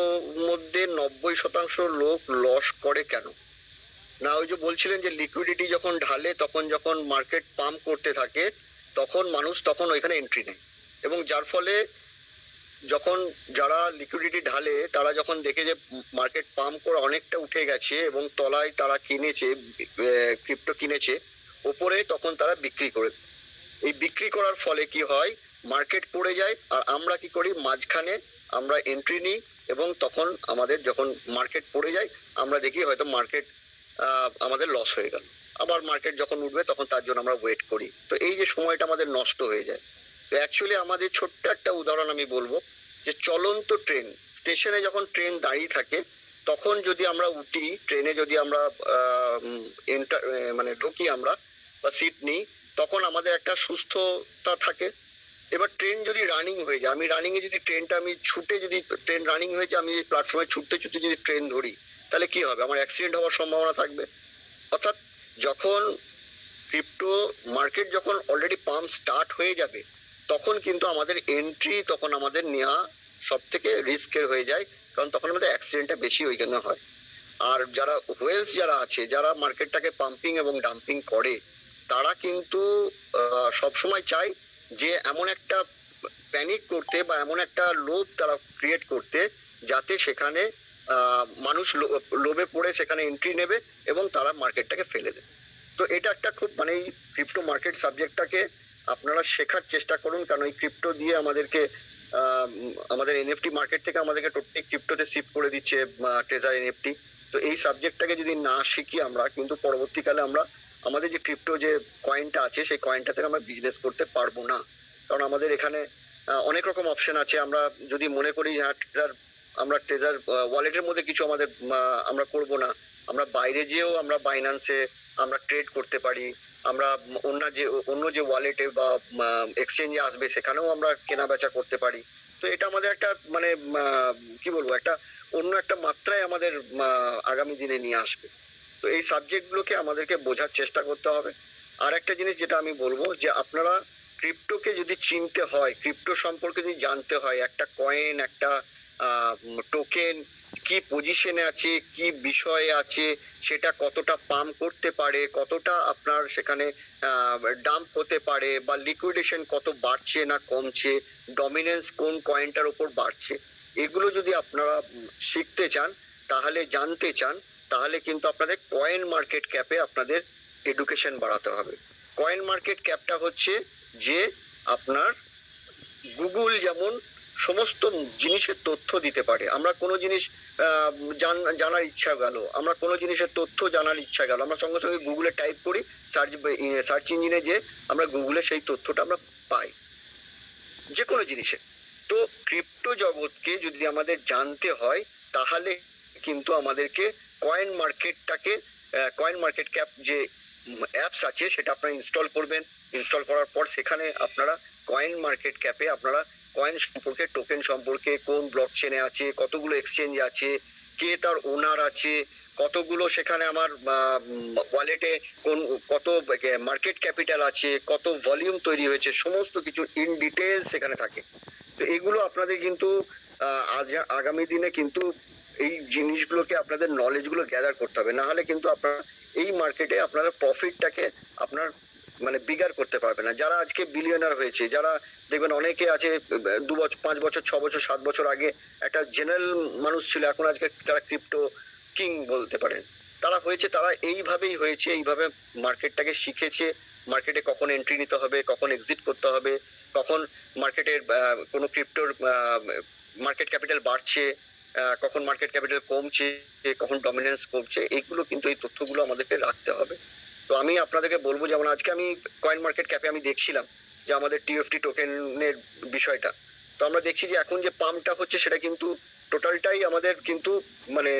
F: মধ্যে 90% লোক লস করে কেন না? ওই যে বলছিলেন যে লিকুইডিটি যখন ঢালে, তখন যখন মার্কেট পাম্প করতে থাকে তখন মানুষ তখন ওইখানে এন্ট্রি নেয়, এবং যার ফলে যখন যারা লিকুইডিটি ঢালে তারা যখন দেখে যে মার্কেট পাম্প করে অনেকটা উঠে গেছে এবং তলায় তারা কিনেছে, ক্রিপ্টো কিনেছে ওপরে, তখন তারা বিক্রি করে। এই বিক্রি করার ফলে কি হয়, মার্কেট পড়ে যায়, আর আমরা কি করি, মাঝখানে আমরা এন্ট্রি নিই এবং তখন আমাদের যখন মার্কেট পড়ে যায় আমরা দেখি হয়তো মার্কেট আমাদের লস হয়ে গেল, আবার মার্কেট যখন উঠবে তখন তার জন্য আমরা ওয়েট করি। তো এই যে সময়টা আমাদের নষ্ট হয়ে যায়। তো অ্যাকচুয়ালি আমাদের ছোট্ট একটা উদাহরণ আমি বলবো, যে চলন্ত ট্রেন, স্টেশনে যখন ট্রেন দাঁড়িয়ে থাকে তখন যদি আমরা উঠি ট্রেনে, যদি আমরা মানে ঢুকি আমরা বা সিট নিই, তখন আমাদের একটা সুস্থতা থাকে। এবার ট্রেন যদি রানিং হয়ে যায়, আমি রানিংয়ে যদি ট্রেনটা আমি ছুটে, যদি ট্রেন রানিং হয়ে যায়, আমি প্ল্যাটফর্মে ছুটতে ছুটতে যদি ট্রেন ধরি, তাহলে কি হবে, আমার অ্যাক্সিডেন্ট হওয়ার সম্ভাবনা থাকবে। অর্থাৎ যখন ক্রিপ্টো মার্কেট যখন অলরেডি পাম্প স্টার্ট হয়ে যাবে তখন কিন্তু আমাদের এন্ট্রি তখন আমাদের নেওয়া সব থেকে রিস্কের হয়ে যায়, কারণ তখন আমাদের অ্যাক্সিডেন্টটা বেশি ওইখানে হয়। আর যারা হোয়েলস যারা আছে, যারা মার্কেটটাকে পাম্পিং এবং ডাম্পিং করে, তারা কিন্তু সবসময় চায় যে এমন একটা প্যানিক করতে বা এমন একটা লোভ তারা ক্রিয়েট করতে, যাতে সেখানে মানুষ লোভে পড়ে সেখানে এন্ট্রি নেবে এবং তারা মার্কেটটাকে ফেলে দেবে। তো এটা একটা খুব মানে এই ক্রিপ্টো মার্কেট সাবজেক্টটাকে আপনারা শেখার চেষ্টা করুন, কারণ এই ক্রিপ্টো দিয়ে আমাদেরকে আমাদের এনএফটি মার্কেট থেকে আমাদেরকে টোটালি ক্রিপ্টোতে শিফট করে দিচ্ছে ট্রেজার এনএফটি। তো এই সাবজেক্টটাকে যদি না শিখি আমরা, কিন্তু পরবর্তীকালে আমরা আমাদের যে ক্রিপ্টো যে কয়েনটা আছে সেই কয়েনটা থেকে আমরা বিজনেস করতে পারবো না, কারণ আমাদের এখানে অনেক রকম অপশন আছে। আমরা যদি মনে করি হ্যাঁ আমরা ট্রেজার ওয়ালেটের মধ্যে কিছু আমাদের আমরা করব না, আমরা বাইরে যেও আমরা বাইন্যান্সে আমরা ট্রেড করতে পারি, আমরা অন্য যে ওয়ালেটে বা এক্সচেঞ্জে আসবে সেখানেও আমরা কেনা বেচা করতে পারি। তো এটা আমাদের একটা মানে কি বলবো, একটা অন্য একটা মাত্রায় আমাদের আগামী দিনে নিয়ে আসবে। তো এই সাবজেক্টগুলোকে আমাদেরকে বোঝার চেষ্টা করতে হবে। আর একটা জিনিস যেটা আমি বলবো, যে আপনারা ক্রিপ্টোকে যদি চিনতে হয়, ক্রিপ্টো সম্পর্কে যদি জানতে হয়, একটা কয়েন, একটা টোকেন কি পজিশনে আছে, কি বিষয়ে আছে, সেটা কতটা পাম্প করতে পারে, কতটা আপনার সেখানে ডাম্প হতে পারে, বা লিকুইডেশন কত বাড়ছে না কমছে, ডমিনেন্স কোন কয়েনটার উপর বাড়ছে, এগুলো যদি আপনারা শিখতে চান, তাহলে জানতে চান, তাহলে কিন্তু আপনাদের কয়েন মার্কেট ক্যাপে আপনাদের এডুকেশন বাড়াতে হবে। কয়েন মার্কেট ক্যাপটা হচ্ছে যে আপনার গুগল যেমন সমস্ত জিনিসের তথ্য দিতে পারে। আমরা কোনো জিনিস জানার ইচ্ছা গেল, আমরা কোনো জিনিসের তথ্য জানার ইচ্ছা গেল, আমরা সঙ্গে সঙ্গে গুগলে টাইপ করি, সার্চ ইঞ্জিনে যে আমরা গুগলে সেই তথ্যটা আমরা পাই যে কোনো জিনিসে। তো ক্রিপ্টো জগৎকে যদি আমাদের জানতে হয়, তাহলে কিন্তু আমাদেরকে কয়েন মার্কেট ক্যাপ যে অ্যাপস আছে সেটা আপনারা ইনস্টল করবেন। ইনস্টল করার পর সেখানে আপনারা কয়েন মার্কেট ক্যাপে আপনারা কয়েন সম্পর্কে, টোকেন সম্পর্কে, কোন ব্লক চেনে আছে, কতগুলো এক্সচেঞ্জ আছে, কে তার ওনার আছে, কতগুলো সেখানে আমার ওয়ালেটে কত মার্কেট ক্যাপিটাল আছে, কত ভলিউম তৈরি হয়েছে, সমস্ত কিছু ইন ডিটেলস সেখানে থাকে। তো এগুলো আপনাদের কিন্তু আগামী দিনে কিন্তু এই জিনিসগুলোকে আপনাদের নলেজগুলো গ্যাদার করতে হবে, না হলে কিন্তু আপনারা এই মার্কেটে আপনারা প্রফিটটাকে আপনার মানে বিগার করতে পারবে না। যারা আজকে বিলিয়নার হয়েছে, যারা দেখবেন অনেকে আছে 2 বছর, 5 বছর, 6 বছর, 7 বছর আগে একটা জেনারেল মানুষ ছিল, এখন আজকে তারা ক্রিপ্টো কিং বলতে পারেন, তারা হয়েছে, তারা এইভাবেই হয়েছে, এইভাবে মার্কেটটাকে শিখেছে, মার্কেটে কখন এন্ট্রি নিতে হবে, কখন এক্সিট করতে হবে, কখন মার্কেটের কোনো ক্রিপ্টোর মার্কেট ক্যাপিটাল বাড়ছে, কখন মার্কেট ক্যাপিটাল কমছে, কখন ডমিনেন্স কমছে, এইগুলো কিন্তু এই তথ্যগুলো আমাদেরকে রাখতে হবে। তো আমি আপনাদেরকে বলবো, যেমন আজকে আমি কয়েন মার্কেট ক্যাপে আমি দেখছিলাম যে আমাদের টিএফটি টোকেনের বিষয়টা, তো আমরা দেখছি যে এখন যে পাম্পটা হচ্ছে সেটা কিন্তু টোটালটাই আমাদের কিন্তু মানে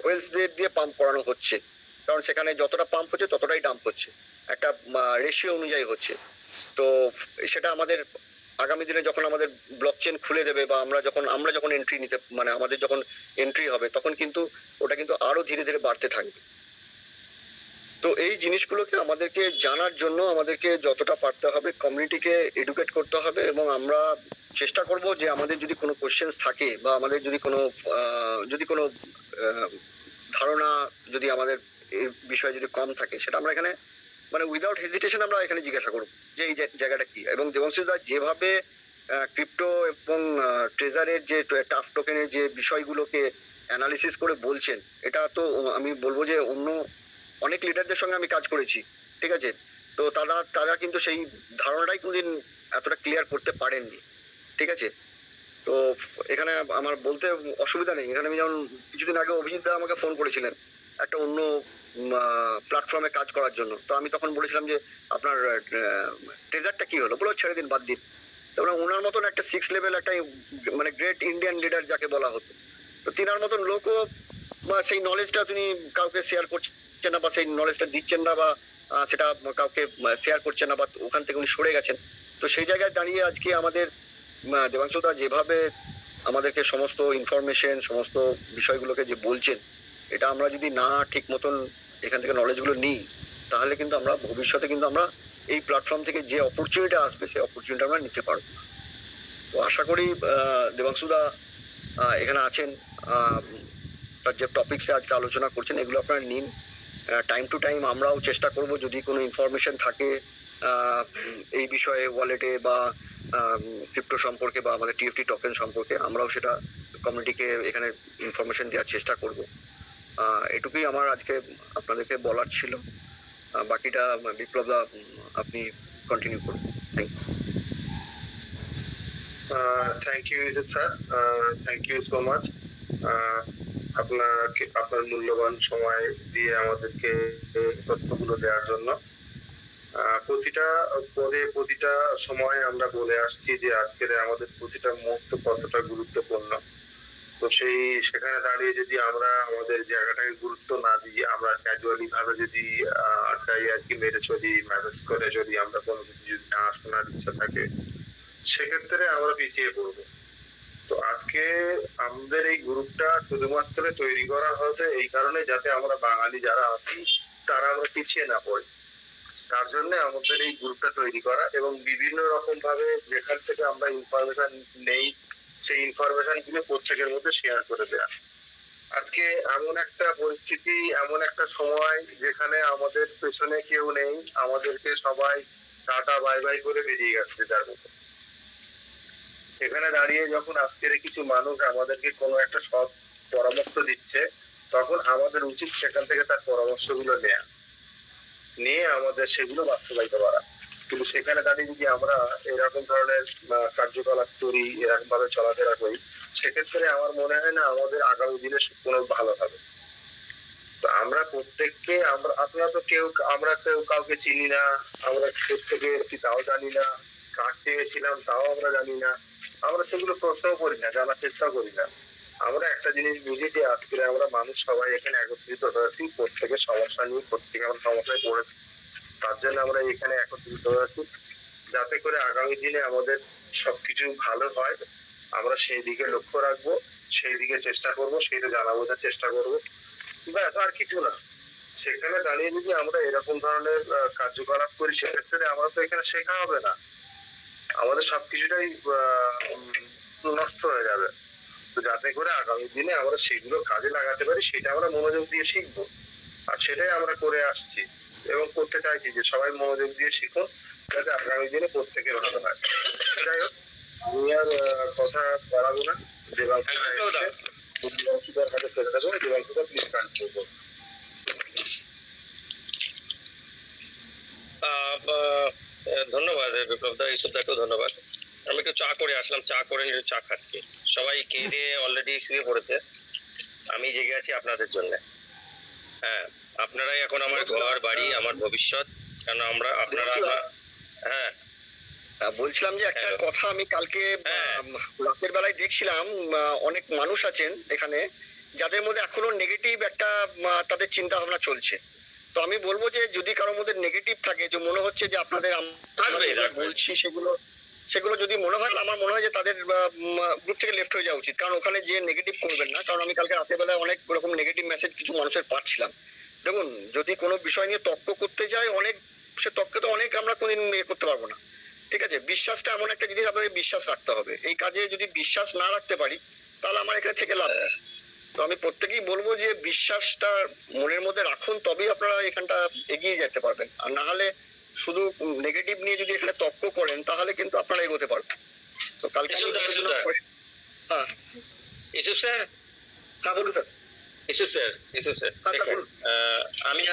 F: ওয়েলসদের দিয়ে পাম্প করানো হচ্ছে, কারণ সেখানে যতটা পাম্প হচ্ছে ততটাই ডাম্প হচ্ছে, একটা রেশিও অনুযায়ী হচ্ছে। তো সেটা আমাদের আগামী দিনে যখন আমাদের ব্লকচেন খুলে দেবে, বা আমরা যখন এন্ট্রি নিতে মানে আমাদের যখন এন্ট্রি হবে, তখন কিন্তু ওটা কিন্তু আরো ধীরে ধীরে বাড়তে থাকবে। তো এই জিনিসগুলোকে আমাদেরকে জানার জন্য আমাদেরকে যতটা পারতে হবে কমিউনিটিকে এডুকেট করতে হবে, এবং আমরা চেষ্টা করব যে আমাদের যদি কোনো কোশ্চেন্স থাকে, বা আমাদের যদি কোনো ধারণা যদি আমাদের এই বিষয়ে যদি কম থাকে, সেটা আমরা এখানে মানে উইদাউট হেজিটেশন আমরা এখানে জিজ্ঞাসা করব যে এই জায়গাটা কি। এবং দেবাংশুদা যেভাবে ক্রিপ্টো এবং ট্রেজারের যে টাফ টোকেনের যে বিষয়গুলোকে অ্যানালিসিস করে বলছেন, এটা তো আমি বলবো যে অন্য অনেক লিডারদের সঙ্গে আমি কাজ করেছি, ঠিক আছে, তো তারা কিন্তু সেই ধারণাটাই কোনোদিন এতটা ক্লিয়ার করতে পারেননি, ঠিক আছে। তো এখানে আমার বলতে অসুবিধা নেই, এখানে আমি যেমন কিছুদিন আগে অভিজিৎ দা আমাকে ফোন করেছিলেন একটা অন্য প্ল্যাটফর্মে কাজ করার জন্য, তো আমি তখন বলেছিলাম যে আপনার ট্রেজারটা কি হলো, বলো ছেড়ে দিন, বাদ দিন। তারপরে ওনার মতন একটা 6 লেভেল একটা মানে গ্রেট ইন্ডিয়ান লিডার যাকে বলা হতো, তো তিনার মতন লোকও বা সেই নলেজটা তিনি কাউকে শেয়ার করছেন না, বা সেই নলেজটা দিচ্ছেন না, বা সেটা কাউকে শেয়ার করছেন না, বা ওখান থেকে উনি সরে গেছেন। তো সেই জায়গায় দাঁড়িয়ে আজকে আমাদের দেবাংশুদা যেভাবে আমাদেরকে সমস্ত ইনফরমেশন, সমস্ত বিষয়গুলোকে যে বলছেন, এটা আমরা যদি না ঠিক মতন এখান থেকে নলেজগুলো নিই, তাহলে কিন্তু আমরা ভবিষ্যতে কিন্তু আমরা এই প্ল্যাটফর্ম থেকে যে অপরচুনিটি আসবে সেই অপরচুনিটি আমরা নিতে পারবো। তো আশা করি দেবাংশুদা এখানে আছেন, তার যে টপিকসে আজকে আলোচনা করছেন এগুলো আপনারা নিন, টাইম টু টাইম আমরাও চেষ্টা করব যদি কোনো ইনফরমেশন থাকে এই বিষয়ে, ওয়ালেটে বা ক্রিপ্টো সম্পর্কে বা আমাদের টিএফটি টোকেন সম্পর্কে, আমরাও সেটা কমিউনিটিকে এখানে ইনফরমেশন দেওয়ার চেষ্টা করব। এটুকুই আমার আজকে আপনাদেরকে বলার ছিল, বাকিটা বিপ্লব দা আপনি কন্টিনিউ করুন। Thank you.
A: Thank you sir, thank you so much আপনার মূল্যবান সময় দিয়ে আমাদেরকে তথ্যগুলো দেওয়ার জন্য। প্রতিটা পদে, প্রতিটা সময় আমরা বলে আসছি যে আজকের আমাদের প্রতিটা মুহূর্ত কতটা গুরুত্বপূর্ণ। তো সেখানে দাঁড়িয়ে যদি আমরা আমাদের জায়গাটাকে গুরুত্ব না দিই, আমরা ক্যাজুয়ালি ভাবে যদি আড্ডাই আর কি মেরে চলি, ম্যানেজ করে যদি আমরা কোনো কিছু যদি না শোনার ইচ্ছা থাকে, সেক্ষেত্রে আমরা পিছিয়ে পড়বো। তো আজকে আমাদের এই গ্রুপটা শুধুমাত্র তৈরি করা হয়েছে এই কারণে, যাতে আমরা বাঙালি যারা আছি তারা আমরা পিছিয়ে না পড়ি, তার জন্য আমাদের এই গ্রুপটা তৈরি করা এবং বিভিন্ন রকম ভাবে যেখান থেকে আমরা ইনফরমেশন নেই সেই ইনফরমেশন গুলো প্রত্যেকের মধ্যে শেয়ার করে দেওয়া। আজকে এমন একটা পরিস্থিতি, এমন একটা সময় যেখানে আমাদের পেছনে কেউ নেই, আমাদেরকে সবাই টাটা বাই বাই করে বেরিয়ে গেছে যার মতো। এখানে দাঁড়িয়ে যখন আজকের কিছু মানুষ আমাদেরকে কোনো একটা সৎ পরামর্শ দিচ্ছে, তখন আমাদের উচিত সেখান থেকে তার পরামর্শগুলো নিয়ে আমাদের সেগুলো বাস্তবায়িত করা। কিন্তু সেখানে দাঁড়িয়ে যদি আমরা এরকম ধরনের কার্যকলাপ করি, এরকম ভাবে চলাফেরা করি, সেক্ষেত্রে আমার মনে হয় না আমাদের আগামী দিনে কোনো ভালো হবে। তো আমরা প্রত্যেককে আপনারা তো আমরা কেউ কাউকে চিনি না, আমরা থেকে এসেছি তাও জানি না, কার চেয়েছিলাম তাও আমরা জানি না, আমরা সেগুলো প্রশ্নও করি না, জানার চেষ্টা করি না। আমরা একটা জিনিস বুঝি যে আজকে আমরা মানুষ সবাই এখানে একত্রিত হয়েছি, প্রত্যেকের সমস্যা নিয়ে প্রত্যেকে আমরা সমস্যায় পড়েছি, তার জন্য আমরা এখানে একত্রিত হয়েছি যাতে করে আগামী দিনে আমাদের সবকিছু ভালো হয়। আমরা সেই দিকে লক্ষ্য রাখবো, সেই দিকে চেষ্টা করবো, সেইটা জানা বোঝার চেষ্টা করবো, ব্যাস আর কিছু না। সেখানে দাঁড়িয়ে যদি আমরা এরকম ধরনের কার্যকলাপ করি, সেক্ষেত্রে আমরা তো এখানে শেখা হবে না, আমাদের সবকিছুটাই নষ্ট হয়ে যাবে। তো যাতে করে আগামী দিনে আমরা সেগুলো কাজে লাগাতে পারি, সেটা আমরা মনোযোগ দিয়ে শিখবো, আর সেটাই আমরা করে আসছি এবং করতে চাইছি যে সবাই মনোযোগ দিয়ে শিখুন, যাতে আগামী দিনে প্রত্যেকের ভালো হয়। যাই হোক, আমি আর কথা বাড়াবো না, দেবাংশুদার হাতে ছেড়ে দেবো। দেবাংশুদা প্লিজ কন্টিনিউ করুন।
C: ধন্যবাদ বিপ্লব দা, ইসুফ দাকেও ধন্যবাদ। আমি একটু চা করে আসলাম, চা করে একটু চা খাচ্ছি। সবাই খেয়ে অলরেডি শুয়ে পড়েছে, আমি জেগে আছি আপনাদের জন্য। হ্যাঁ, আপনারাই এখন আমার ঘর বাড়ি, আমার ভবিষ্যৎ, কারণ আপনারা হ্যাঁ
F: বলছিলাম যে একটা কথা আমি কালকে রাতের বেলায় দেখছিলাম, অনেক মানুষ আছেন এখানে যাদের মধ্যে এখনো নেগেটিভ একটা তাদের চিন্তা ভাবনা চলছে। তো আমি বলবো যে যদি কারোর মধ্যে নেগেটিভ থাকে, যে মনে হচ্ছে যে আপনাদের বলছি সেগুলো যদি মনে হয়, আমার মনে হয় যে তাদের গ্রুপ থেকে লেফট হয়ে যাওয়া উচিত, কারণ ওখানে যে নেগেটিভ করবেন না। কারণ আমি কালকে রাতের বেলায় অনেক রকম নেগেটিভ মেসেজ কিছু মানুষের পাচ্ছিলাম। দেখুন, যদি কোনো বিষয় নিয়ে তর্ক করতে যাই, সে তর্কে তো অনেক আমরা কোনদিন করতে পারবো না, ঠিক আছে? বিশ্বাসটা এমন একটা জিনিস, আপনাদের বিশ্বাস রাখতে হবে। এই কাজে যদি বিশ্বাস না রাখতে পারি, তাহলে আমার এখানে থেকে লাভ নেই। তো আমি প্রত্যেকেই বলবো যে বিশ্বাসটা মনের মধ্যে রাখুন, তবেই আপনারা এখানটা এগিয়ে যেতে পারবেন। আর না হলে শুধু নেগেটিভ নিয়ে যদি এখানে তর্ক করেন, তাহলে কিন্তু আপনারা এগোতে পারবেন। তো কালকে
C: ইসুফ স্যার,
F: হ্যাঁ বলুন স্যার।
C: ইসুফ স্যার আমি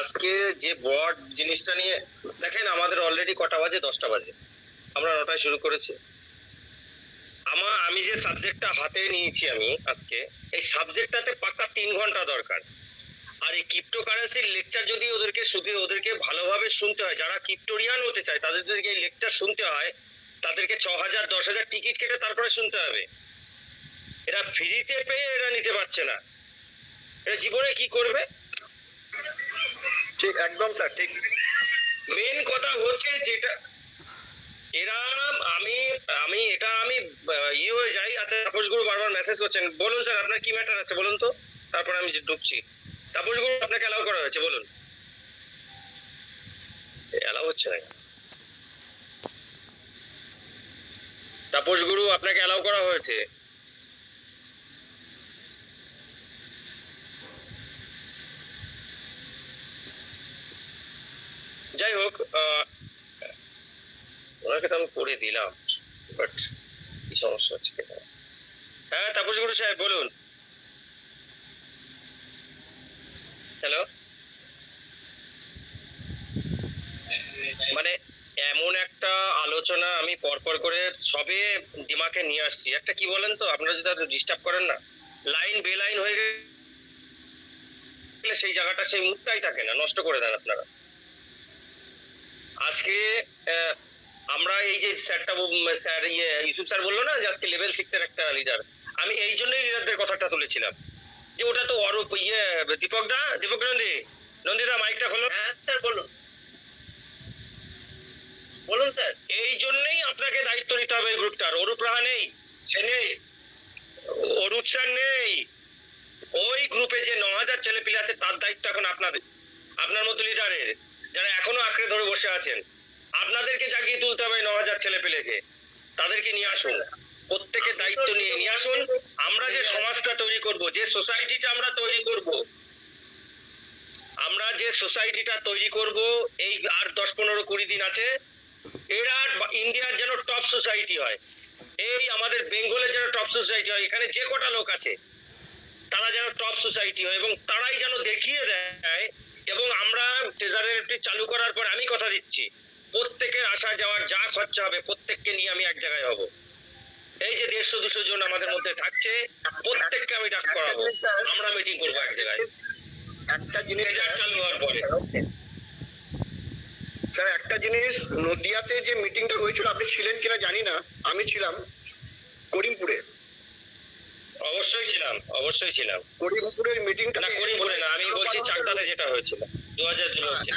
C: আজকে যে বড জিনিসটা নিয়ে, দেখেন আমাদের অলরেডি কটা বাজে, 10টা বাজে, আমরা 9টায় শুরু করেছি। আমি যে সাবজেক্টটা হাতে নিয়েছি আমি আজকে, এই সাবজেক্টটাতে পাক্কা 3 ঘন্টা দরকার। আর এই ক্রিপ্টোকারেন্সির লেকচার যদি ওদেরকে ভালোভাবে শুনতে হয়, যারা ক্রিপ্টোরিয়ান হতে চায় তাদেরকে এই লেকচার শুনতে হয়, তাদেরকে 6,000 10,000 টিকিট কেটে তারপরে শুনতে হবে। এরা ফ্রিতে পেয়ে এরা নিতে পারছে না, এরা জীবনে কি করবে?
F: ঠিক, একদম স্যার, ঠিক।
C: মেন কথা হচ্ছে যেটা এরা আমি হয়ে যাই। আচ্ছা, তাপস গুরু বারবার মেসেজ করছেন, বলুন স্যার আপনার কি ম্যাটার আছে বলুন তো, তারপর আমি ঢুকছি। তাপস গুরু আপনাকে অ্যালাউ করা হয়েছে, বলুন। অ্যালাউ হচ্ছে না। তাপস গুরু আপনাকে অ্যালাউ করা হয়েছে। যাই হোক, ওনাকে তো আমি করে দিলাম, বাট কি সমস্যা হচ্ছে? হ্যাঁ তাপস গুরু সাহেব বলুন। হ্যালো, মানে এমন একটা আলোচনা আমি পরপর করে সবে দিমাকে নিয়ে আসছি। একটা কি বলেন তো, আপনারা যদি ডিস্টার্ব করেন না, লাইন বেলাইন হয়ে গেলে সেই জায়গাটা সেই মুখটাই থাকে না, নষ্ট করে দেন আপনারা। আজকে আমরা এই যে স্যারটা স্যার ইউসুফ স্যার বললো না যে আজকে লেভেল 6 এর একটা লিডার, আমি এই জন্যই লিডারদের কথাটা তুলেছিলাম যে ওটা তো অরূপ দীপক নন্দীদা মাইকটা খোলো। হ্যাঁ স্যার বলুন। বলুন স্যার। এই জন্যই আপনাকে দায়িত্ব নিতে হবে এই গ্রুপটার। অরূপ রাহা নেই, সে নেই, অরূপ স্যার নেই, ওই গ্রুপে যে 9,000 ছেলে পিলে আছে তার দায়িত্ব এখন আপনাদের, আপনার মতো লিডারের। যারা এখনো আঁকড়ে ধরে বসে আছেন, আপনাদেরকে জাগিয়ে তুলতে হবে 9,000 ছেলে পেলেকে, তাদেরকে নিয়ে আসুন, প্রত্যেকের দায়িত্ব নিয়ে আসুন। আমরা যে সমাজটা তৈরি করব, যে সোসাইটিটা আমরা তৈরি করব, এই আর 10-15-20 দিন আছে, এরা ইন্ডিয়ার যেন টপ সোসাইটি হয়, এই আমাদের বেঙ্গলের যেন টপ সোসাইটি হয়, এখানে যে কটা লোক আছে তারা যেন টপ সোসাইটি হয় এবং তারাই যেন দেখিয়ে দেয়। এবং আমরা ট্রেজারের চালু করার পর আমি কথা দিচ্ছি, প্রত্যেকের আসা যাওয়ার যা খরচা হবে প্রত্যেককে নিয়ে আমি এক জায়গায় হব। এই যে 150-200 জন আমাদের মধ্যে থাকছে, প্রত্যেককে আমি ডাক করাবো, আমরা মিটিং করবো এক জায়গায়
F: একটা জিনিস
C: ট্রেজার চালু হওয়ার পরে।
F: স্যার, একটা জিনিস, নদিয়াতে যে মিটিংটা হয়েছিল আপনি ছিলেন কিনা জানি না, আমি ছিলাম করিমপুরে।
C: অবশ্যই ছিলাম।
F: করিমপুরের মিটিংটা
C: না, করিমপুরে না, আমি বলছি চাকদাতে যেটা হয়েছিল 2002 হচ্ছে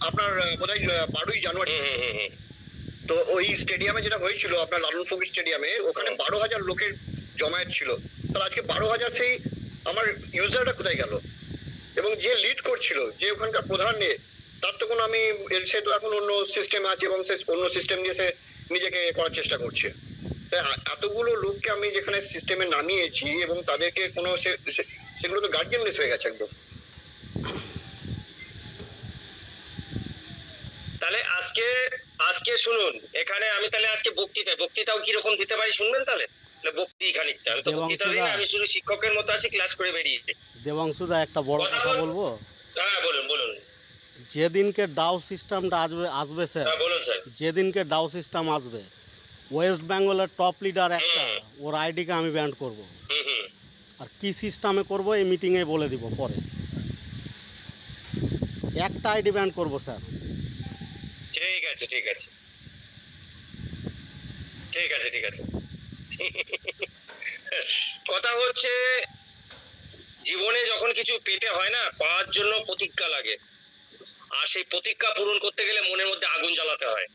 F: আপনার বোধহয় 12ই জানুয়ারি। তো ওই স্টেডিয়ামে যেটা হয়েছিল আপনার লালন ফকির স্টেডিয়ামে, ওখানে 12,000 লোকের জমায়েত ছিল। তাহলে আজকে 12,000 সেই আমার ইউজারটা কোথায় গেল? এবং যে লিড করছিল, যে ওখানকার প্রধান নিয়ে, তার তো কোনো সে তো এখন অন্য সিস্টেম আছে এবং সে অন্য সিস্টেম দিয়ে সে নিজেকে করার চেষ্টা করছে। তাই এতগুলো লোককে আমি যেখানে সিস্টেমে নামিয়েছি এবং তাদেরকে কোনো সেগুলো তো গার্জিয়ানলেস হয়ে গেছে একদম।
C: তাহলে আজকে শুনুন, এখানে আমি তাহলে আজকে বক্তৃতাও কিরকম দিতে পারি শুনবেন তাহলে? বক্তৃতা খানিকটা আমি তো বক্তৃতা দিই, আমি শুধু শিক্ষকের মতো আসি, ক্লাস করে বেরিয়ে যাই।
E: দেবাংশুদা একটা বড় কথা বলবো।
C: হ্যাঁ বলুন।
E: যেদিনকে ডাউ সিস্টেমটা আসবে স্যার,
C: হ্যাঁ বলুন স্যার।
E: যেদিনকে ডাউ সিস্টেম আসবে, ওয়েস্ট বেঙ্গলের টপ লিডার একটা, ওর আইডিকে আমি ব্যান্ড করব। আর কি সিস্টেমে করব এই মিটিংয়ে বলে দিব পরে। একটা আইডি ব্যান্ড করব স্যার।
C: ঠিক আছে কথা হচ্ছে, জীবনে যখন কিছু পেতে হয় না, পাওয়ার জন্য প্রতিজ্ঞা লাগে, আর সেই প্রতিজ্ঞা পূরণ করতে গেলে মনের মধ্যে আগুন জ্বালাতে হয়।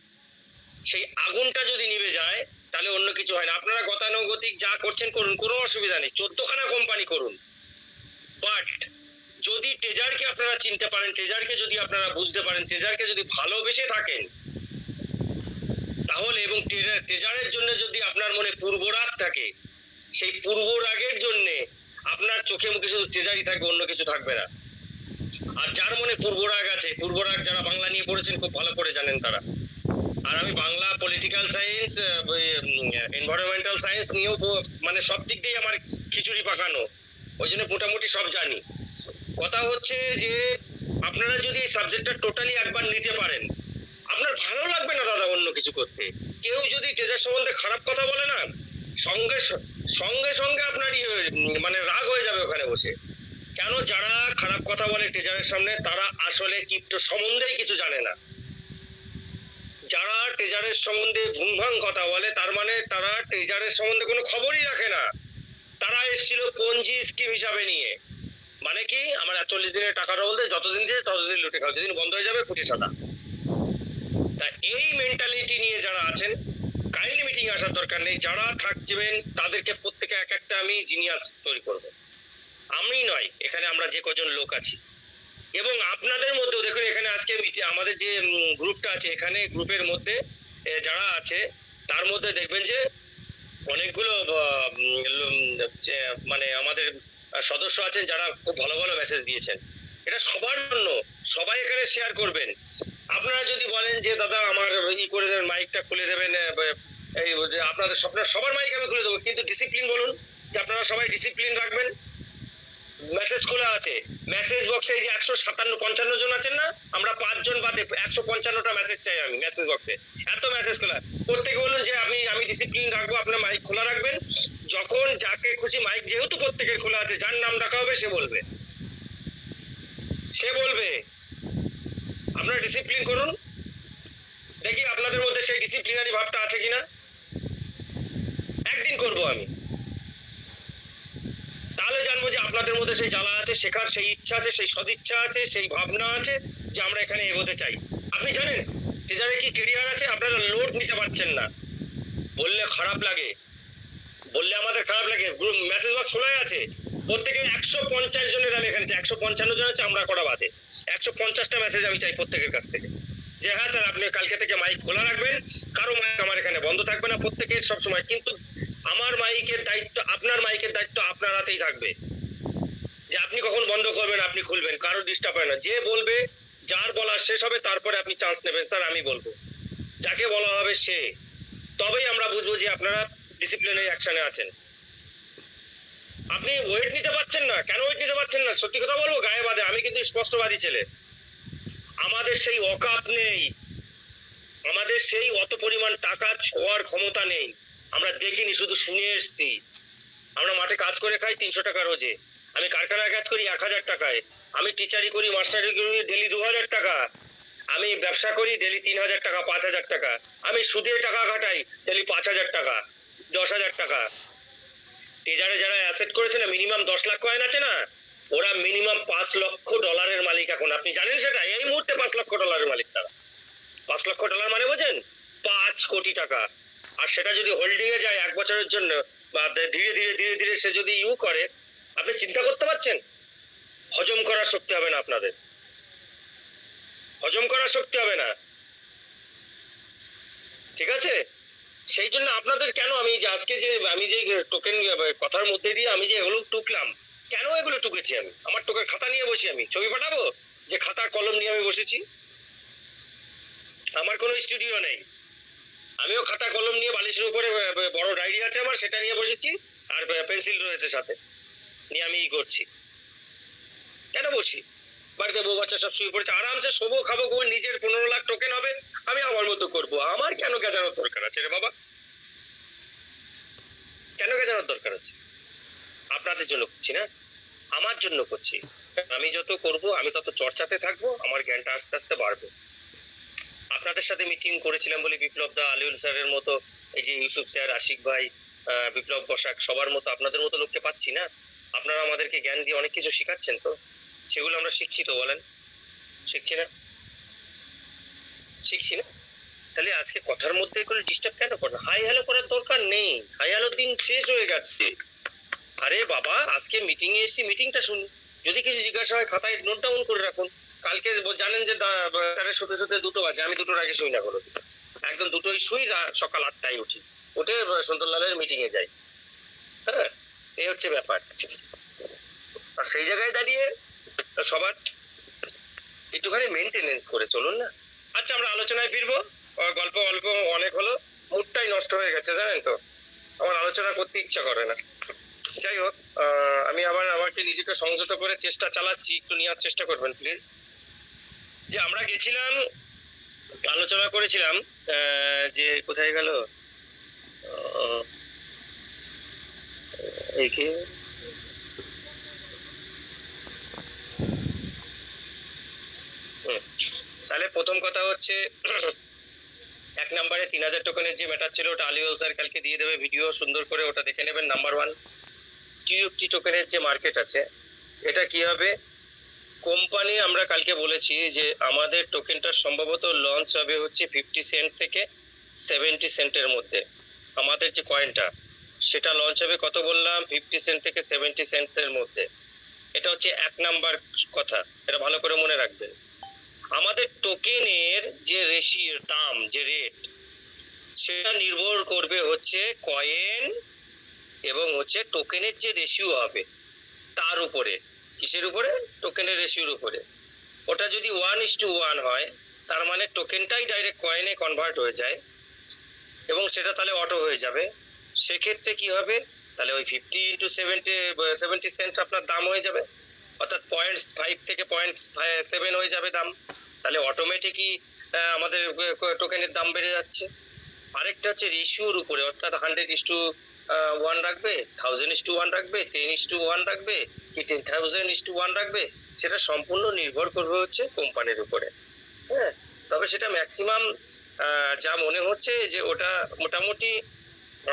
C: সেই আগুনটা যদি নিভে যায় তাহলে অন্য কিছু হয় না। আপনারা গতানুগতিক যা করছেন করুন, কোনো অসুবিধা নেই, 14খানা কোম্পানি করুন, বাট যদি ট্রেজারকে আপনারা চিনতে পারেন, ট্রেজারকে যদি আপনারা বুঝতে পারেন, ট্রেজারকে যদি ভালোবেসে থাকেন তাহলে, এবং ট্রেজারের জন্য যদি আপনার মনে পূর্বরাগ থাকে, সেই পূর্বরাগের জন্যে আপনার চোখে মুখে শুধু ট্রেজারই থাকবে, অন্য কিছু থাকবে না। আর যার মনে পূর্বরাগ আছে, পূর্বরাগ যারা বাংলা নিয়ে পড়েছেন খুব ভালো করে জানেন তারা। আর আমি Bangla, political science, environmental science নিয়েও মানে সব দিক দিয়ে আমার খিচুড়ি পাকানো, ওই জন্য মোটামুটি সব জানি। কথা হচ্ছে যে আপনারা যদি এই সাবজেক্টটা টোটালি একবার নিতে পারেন, আপনার ভালো লাগবে না দাদা অন্য কিছু করতে। কেউ যদি ট্রেজার সম্বন্ধে খারাপ কথা বলে না, সঙ্গে আপনার মানে রাগ হয়ে যাবে ওখানে বসে। কেন? যারা খারাপ কথা বলে ট্রেজারের সামনে, তারা আসলে ক্রিপ্টো সম্বন্ধেই কিছু জানে না। যারা ট্রেজারের সম্বন্ধে ভুংভাং কথা বলে, তার মানে তারা ট্রেজারের সম্বন্ধে কোনো খবরই রাখে না। তারা এসেছিল পঞ্জি স্কিম হিসাবে নিয়ে, মানে কি আমার 40 দিনের টাকাটা বলতে যতদিন দিয়ে ততদিন লুটে খাও, যেদিন বন্ধ হয়ে যাবে ফুটে সাদা। তা এই মেন্টালিটি নিয়ে যারা আছেন, কাইন্ডলি মিটিং আসার দরকার নেই। যারা থাকবেন তাদেরকে প্রত্যেকে এক একটা আমি জিনিয়াস তৈরি করব। আমি নয়, এখানে আমরা যে কজন লোক আছি, এবং আপনাদের মধ্যেও দেখুন, এখানে আজকে আমাদের যে গ্রুপটা আছে, এখানে গ্রুপের মধ্যে যারা আছে তার মধ্যে দেখবেন যে অনেকগুলো মানে আমাদের সদস্য আছেন যারা খুব ভালো ভালো মেসেজ দিয়েছেন। এটা সবার জন্য, সবাই এখানে শেয়ার করবেন। আপনারা যদি বলেন যে দাদা আমার করে দেবেন, মাইকটা খুলে দেবেন, এই আপনাদের সবার মাইক আমি খুলে দেবো, কিন্তু ডিসিপ্লিন বলুন যে আপনারা সবাই ডিসিপ্লিন রাখবেন। মেসেজ খোলা আছে, মেসেজ বক্সে যে 155 জন আছেন না, আমরা 5 জন বাদে 155টা মেসেজ চাই আমি মেসেজ বক্সে। এত মেসেজ খোলা, প্রত্যেকে বলুন যে আমি ডিসিপ্লিন রাখবো, আপনার মাইক খোলা রাখবেন। যখন যাকে খুশি মাইক যেহেতু প্রত্যেকের খোলা আছে, যার নাম ডাকা হবে সে বলবে। আপনারা ডিসিপ্লিন করুন, দেখি আপনাদের মধ্যে সেই ডিসিপ্লিনারি ভাবটা আছে কিনা। একদিন করব আমি, তাহলে জানবো যে আপনাদের মধ্যে সেই জ্বালা আছে, শেখার সেই ইচ্ছা আছে, সেই সদিচ্ছা আছে, সেই ভাবনা আছে যে আমরা এখানে এগোতে চাই। আপনি জানেন ট্রেজারে কি কেরিয়ার আছে, আপনারা লোড নিতে পারছেন না, বললে খারাপ লাগে, বললে আমাদের খারাপ লাগে। মেসেজ বক্স খোলাই আছে, প্রত্যেকে 150 জনের আমি এখানে চাই, 155 জন আছে আমরা করা বাদে, 150টা মেসেজ আমি চাই প্রত্যেকের কাছ থেকে যে হ্যাঁ স্যার আপনি কালকে থেকে মাইক খোলা রাখবেন, কারো মাইক আমার এখানে বন্ধ থাকবে না, প্রত্যেকের সবসময়। কিন্তু আমার মাইকের দায়িত্ব, আপনার মাইকের দায়িত্ব আপনার হাতেই থাকবে, যে আপনি কখন বন্ধ করবেন আপনি খুলবেন, কারো ডিস্টার্ব হয় না। যে বলবে, যার বলা শেষ হবে তারপরে আপনি চান্স নেবেন, স্যার আমি বলবো, যাকে বলা হবে সে, তবেই আমরা বুঝবো যে আপনারা ডিসিপ্লিনারি অ্যাকশনে আছেন। আপনি ওয়েট নিতে পারছেন না, কেন ওয়েট নিতে পারছেন না? সত্যি কথা বলবো, গায়ে বাদে, আমি কিন্তু স্পষ্টবাদী ছেলে। আমাদের সেই অকাত নেই, আমাদের সেই অত পরিমাণ টাকা ছোঁয়ার ক্ষমতা নেই, আমরা দেখিনি, শুধু শুনে এসছি। আমরা মাঠে কাজ করে খাই 300 টাকা রোজে, আমি কারখানায় কাজ করি 1000 টাকায়, আমি টিচারি করি, মাস্টারি করি ডেলি 2000 টাকা, আমি ব্যবসা করি ডেলি 3000 টাকা, 5000 টাকা, আমি সুদে টাকা কাটাই ডেলি 5000 টাকা, 10,000 টাকা। টেজারে যারা অ্যাসেট করেছে না, মিনিমাম 10 লাখ কয়েন আছে না, ওরা মিনিমাম $5 লক্ষ মালিক এখন। আপনি জানেন সেটা? এই মুহূর্তে $5 লক্ষ মালিক তারা। $5 লক্ষ মানে বোঝেন? 5 কোটি টাকা। আর সেটা যদি হোল্ডিং এ যায় 1 বছরের জন্য, বা ধীরে ধীরে ধীরে ধীরে সে যদি ইউ করে, আপনি চিন্তা করতে পারছেন? হজম করার শক্তি হবে না আপনাদের, হজম করার শক্তি হবে না, ঠিক আছে? সেই জন্য আপনাদের কেন আমি যে আজকে যে আমি যে টোকেন কথার মধ্যে দিয়ে আমি যে এগুলো টুকলাম, কেন এগুলো টুকেছি? আমি আমার টোকেন খাতা নিয়ে বসি, আমি ছবি পাঠাবো যে খাতা কলম নিয়ে আমি বসেছি? আমার কোনো স্টুডিও নেই, আমিও খাতা কলম নিয়ে বালিশের উপরে বড় ডায়েরি আছে আমার, সেটা নিয়ে বসেছি, আর পেন্সিল রয়েছে সাথে, নিয়ে আমি করছি। কেন বসি? বাড়িতে বউ বাচ্চা সব শুয়ে পড়েছে, আরামসে শোবো খাবো, নিজের 15 লাখ টোকেন হবে, আমি আমার মতো করবো। আমার কেন গেজানোর দরকার আছে রে বাবা? কেন গেজানোর দরকার আছে? আপনাদের জন্য করছি না, আমার জন্য করছি। আমি যত করব, আমি তত চর্চাতে থাকবো, আমার জ্ঞানটা আস্তে আস্তে বাড়বে। আপনাদের সাথে মিটিং করেছিলাম বলে বিপ্লব দা, আলিউল স্যারের মতো, এই যে ইউসুফ স্যার, আশিক ভাই, বিপ্লব বসাক, সবার মতো আপনাদের মতো লোককে পাচ্ছি না। আপনারা আমাদেরকে জ্ঞান দিয়ে অনেক কিছু শিখাচ্ছেন, তো সেগুলো আমরা শিখছি তো, বলেন শিখছি না? শিখছি না? তাহলে আজকে কথার মধ্যে কোনো ডিস্টার্ব কেন করেন? হাই হ্যালো করার দরকার নেই, হাই হ্যালো দিন শেষ হয়ে গেছে। আরে বাবা, আজকে মিটিং এ এসেছি, মিটিংটা শুনুন, যদি কিছু জিজ্ঞাসা হয় খাতায় নোট ডাউন করে রাখুন। কালকে জানেন যে তাদের সাথে সাথে 2 বাজে, আমি 2টোর আগে শুই না কোনো, একদম 2টোই শুই, সকাল 8টায় উঠি, উঠে সুন্দরলালের মিটিং এ যাই। হ্যাঁ, এই হচ্ছে ব্যাপার। আর সেই জায়গায় দাঁড়িয়ে সবার একটুখানি মেনটেনেন্স করে চলুন না। আচ্ছা, আমরা আলোচনায় ফিরবো। গল্প অল্প অনেক হলো, মুডটাই নষ্ট হয়ে গেছে জানেন তো, আমার আলোচনা করতে ইচ্ছা করে না। যাই হোক, আমি আবার আমাকে নিজেকে সংযত করে চেষ্টা চালাচ্ছি, একটু নেওয়ার চেষ্টা করবেন প্লিজ। যে আমরা গেছিলাম, আলোচনা করেছিলাম, যে কোথায় গেল একে, তাহলে প্রথম কথা হচ্ছে 1 নম্বরে 3000 টোকেনের যে ম্যাটার ছিল, ওটা আলিউল স্যার কালকে দিয়ে দেবে ভিডিও সুন্দর করে, ওটা দেখে নেবেন। নাম্বার 1, টিউএফটি টোকেনের যে মার্কেট আছে, এটা কি হবে? কোম্পানি আমরা কালকে বলেছি যে আমাদের টোকেনটা সম্ভবত লঞ্চ হবে হচ্ছে 50 সেন্ট থেকে 70 সেন্টের মধ্যে। আমাদের যে কয়েনটা, সেটা লঞ্চ হবে কত বললাম? 50 সেন্ট থেকে 70 সেন্টসের মধ্যে। এটা হচ্ছে 1 নাম্বার কথা, এটা ভালো করে মনে রাখবেন। আমাদের টোকেনের যে রেশিও, দাম, যে রেট, সেটা নির্ভর করবে হচ্ছে কয়েন এবং হচ্ছে টোকেনের যে রেশিও হবে তার উপরে। কিসের উপরে? টোকেনের রেশিওর উপরে। ওটা যদি 1:1 হয়, তার মানে টোকেনটাই ডাইরেক্ট কয়েনে কনভার্ট হয়ে যায়, এবং সেটা তাহলে অটো হয়ে যাবে। সেক্ষেত্রে কি হবে? তাহলে ওই 50 × 70 সেন্ট আপনার দাম হয়ে যাবে, অর্থাৎ 0.5 থেকে 0.7 হয়ে যাবে দাম। তাহলে অটোমেটিকই আমাদের টোকেনের দাম বেড়ে যাচ্ছে। আরেকটা হচ্ছে রেশিওর উপরে, অর্থাৎ 100:1 রাখবে, 1000:1 রাখবে, 10:1 রাখবে, কি 10,000:1 রাখবে, সেটা সম্পূর্ণ নির্ভর করবে হচ্ছে কোম্পানির উপরে। হ্যাঁ, তবে সেটা ম্যাক্সিমাম যা মনে হচ্ছে যে ওটা মোটামুটি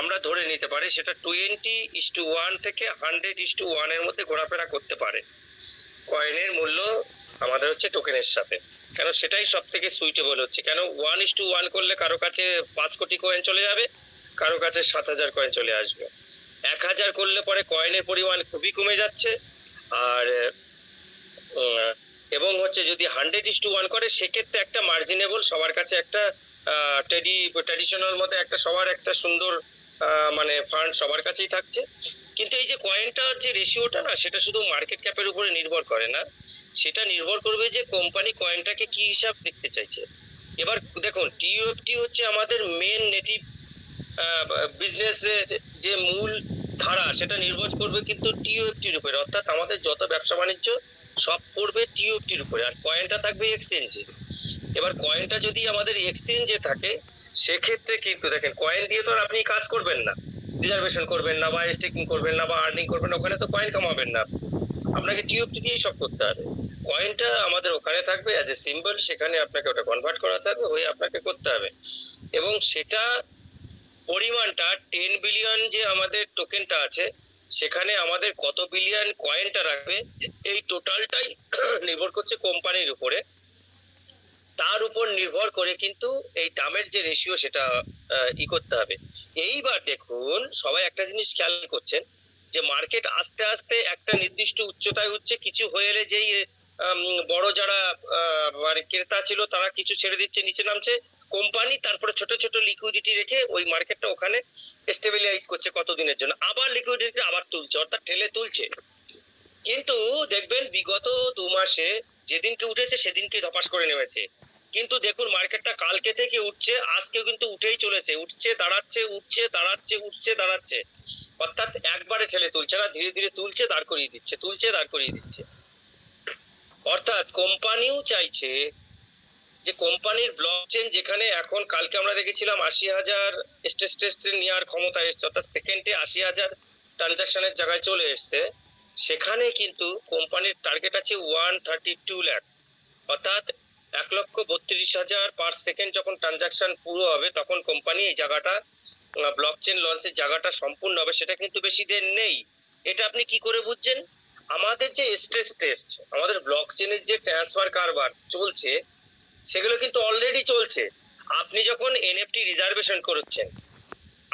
C: আমরা ধরে নিতে পারি সেটা 20:1 থেকে 100:1 এর মধ্যে ঘোরাফেরা করতে পারে কয়েনের মূল্য আমাদের হচ্ছে টোকেনের সাথে। কেন সেটাই সব থেকে সুইটেবল হচ্ছে। কেন 1:1 করলে কারো কাছে 5 কোটি কয়েন চলে যাবে, কারো কাছে 7,000 কয়েন চলে আসবে। 1000 করলে পরে কয়েনের পরিমাণ খুবই কমে যাচ্ছে। আর এবং হচ্ছে যদি 100:1 করে সেক্ষেত্রে একটা মার্জিনেবল সবার কাছে একটা ট্র্যাডিশনাল মতে একটা সবার একটা সুন্দর মানে ফান্ড সবার কাছেই থাকছে। কিন্তু এই যে কয়েনটার যে রেশিওটা না, সেটা শুধু মার্কেট ক্যাপের উপরে নির্ভর করে না, সেটা নির্ভর করবে যে কোম্পানি কয়েনটাকে কি হিসাব দেখতে চাইছে। এবার দেখুন, টিইউএফটি হচ্ছে আমাদের মেন নেটিভ বিজনেসের যে মূল ধারা, সেটা নির্ভর করবে কিন্তু টিইউএফটির উপরে, অর্থাৎ আমাদের যত ব্যবসা বাণিজ্য সব পড়বে টিইউএফটির উপরে, আর কয়েনটা থাকবে এক্সচেঞ্জে। এবার কয়েনটা যদি আমাদের এক্সচেঞ্জে থাকে সেক্ষেত্রে কিন্তু দেখেন, কয়েন দিয়ে তো আর আপনি কাজ করবেন না, রিজার্ভেশন করবেন না বা স্টেকিং করবেন না বা আর্নিং করবেন না, ওখানে তো কয়েন কামাবেন না, আপনাকে টিইউএফটি দিয়েই সব করতে হবে। কয়েনটা আমাদের ওখানে থাকবে অ্যাজ এ সিম্বল, সেখানে আপনাকে ওটা কনভার্ট করাতে হবে, হয়ে আপনাকে করতে হবে। এবং সেটা পরিমাণটা 10 বিলিয়ন যে আমাদের টোকেনটা আছে, সেখানে আমাদের কত বিলিয়ন কয়েনটা রাখবে এই টোটালটাই নির্ভর করছে কোম্পানির উপরে। তার উপর নির্ভর করে কিন্তু এই দামের যে রেশিও সেটা করতে হবে। এইবার দেখুন, সবাই একটা জিনিস খেয়াল করছেন যে মার্কেট আস্তে আস্তে একটা নির্দিষ্ট উচ্চতায় হচ্ছে, কিছু হয়ে এলে যেই বড় যারা মানে ক্রেতা ছিল তারা কিছু ছেড়ে দিচ্ছে, নিচে নামছে কোম্পানি, তারপরে ছোট ছোট লিকুইডিটি রেখে ওই মার্কেটটা ওখানে স্টেবিলাইজ করছে কতদিনের জন্য, আবার লিকুইডিটি আবার তুলছে, অর্থাৎ ঠেলে তুলছে। কিন্তু দেখবেন বিগত 2 মাসে যেদিনকে উঠেছে সেদিনকে ধপাস করে নেমেছে। কিন্তু দেখুন মার্কেটটা কালকে থেকে উঠছে, আজকেও কিন্তু উঠেই চলেছে, উঠছে দাঁড়াচ্ছে, উঠছে দাঁড়াচ্ছে, উঠছে দাঁড়াচ্ছে, অর্থাৎ একবারে ঠেলে তুলছে না, ধীরে ধীরে তুলছে দাঁড় করিয়ে দিচ্ছে, তুলছে দাঁড় করিয়ে দিচ্ছে। অর্থাৎ কোম্পানিও চাইছে যে কোম্পানির ব্লকচেন যেখানে এখন কালকে আমরা দেখেছিলাম 80,000 স্টেট নেওয়ার ক্ষমতা এসছে, অর্থাৎ সেকেন্ডে 80,000 ট্রানজাকশনের জায়গায় চলে এসছে, সেখানে কিন্তু কোম্পানির টার্গেট আছে 132 লাখ, অর্থাৎ 1,32,000 পার সেকেন্ড যখন ট্রানজাকশন পুরো হবে তখন কোম্পানি এই জায়গাটা ব্লকচেন লঞ্চের জায়গাটা সম্পূর্ণ হবে। সেটা কিন্তু বেশি দিন নেই। এটা আপনি কি করে বুঝছেন? আমাদের যে স্ট্রেস টেস্ট, আমাদের ব্লকচেনের যে ট্রান্সফার কারবার চলছে, সেগুলো কিন্তু অলরেডি চলছে। আপনি যখন এনএফটি রিজার্ভেশন করছেন,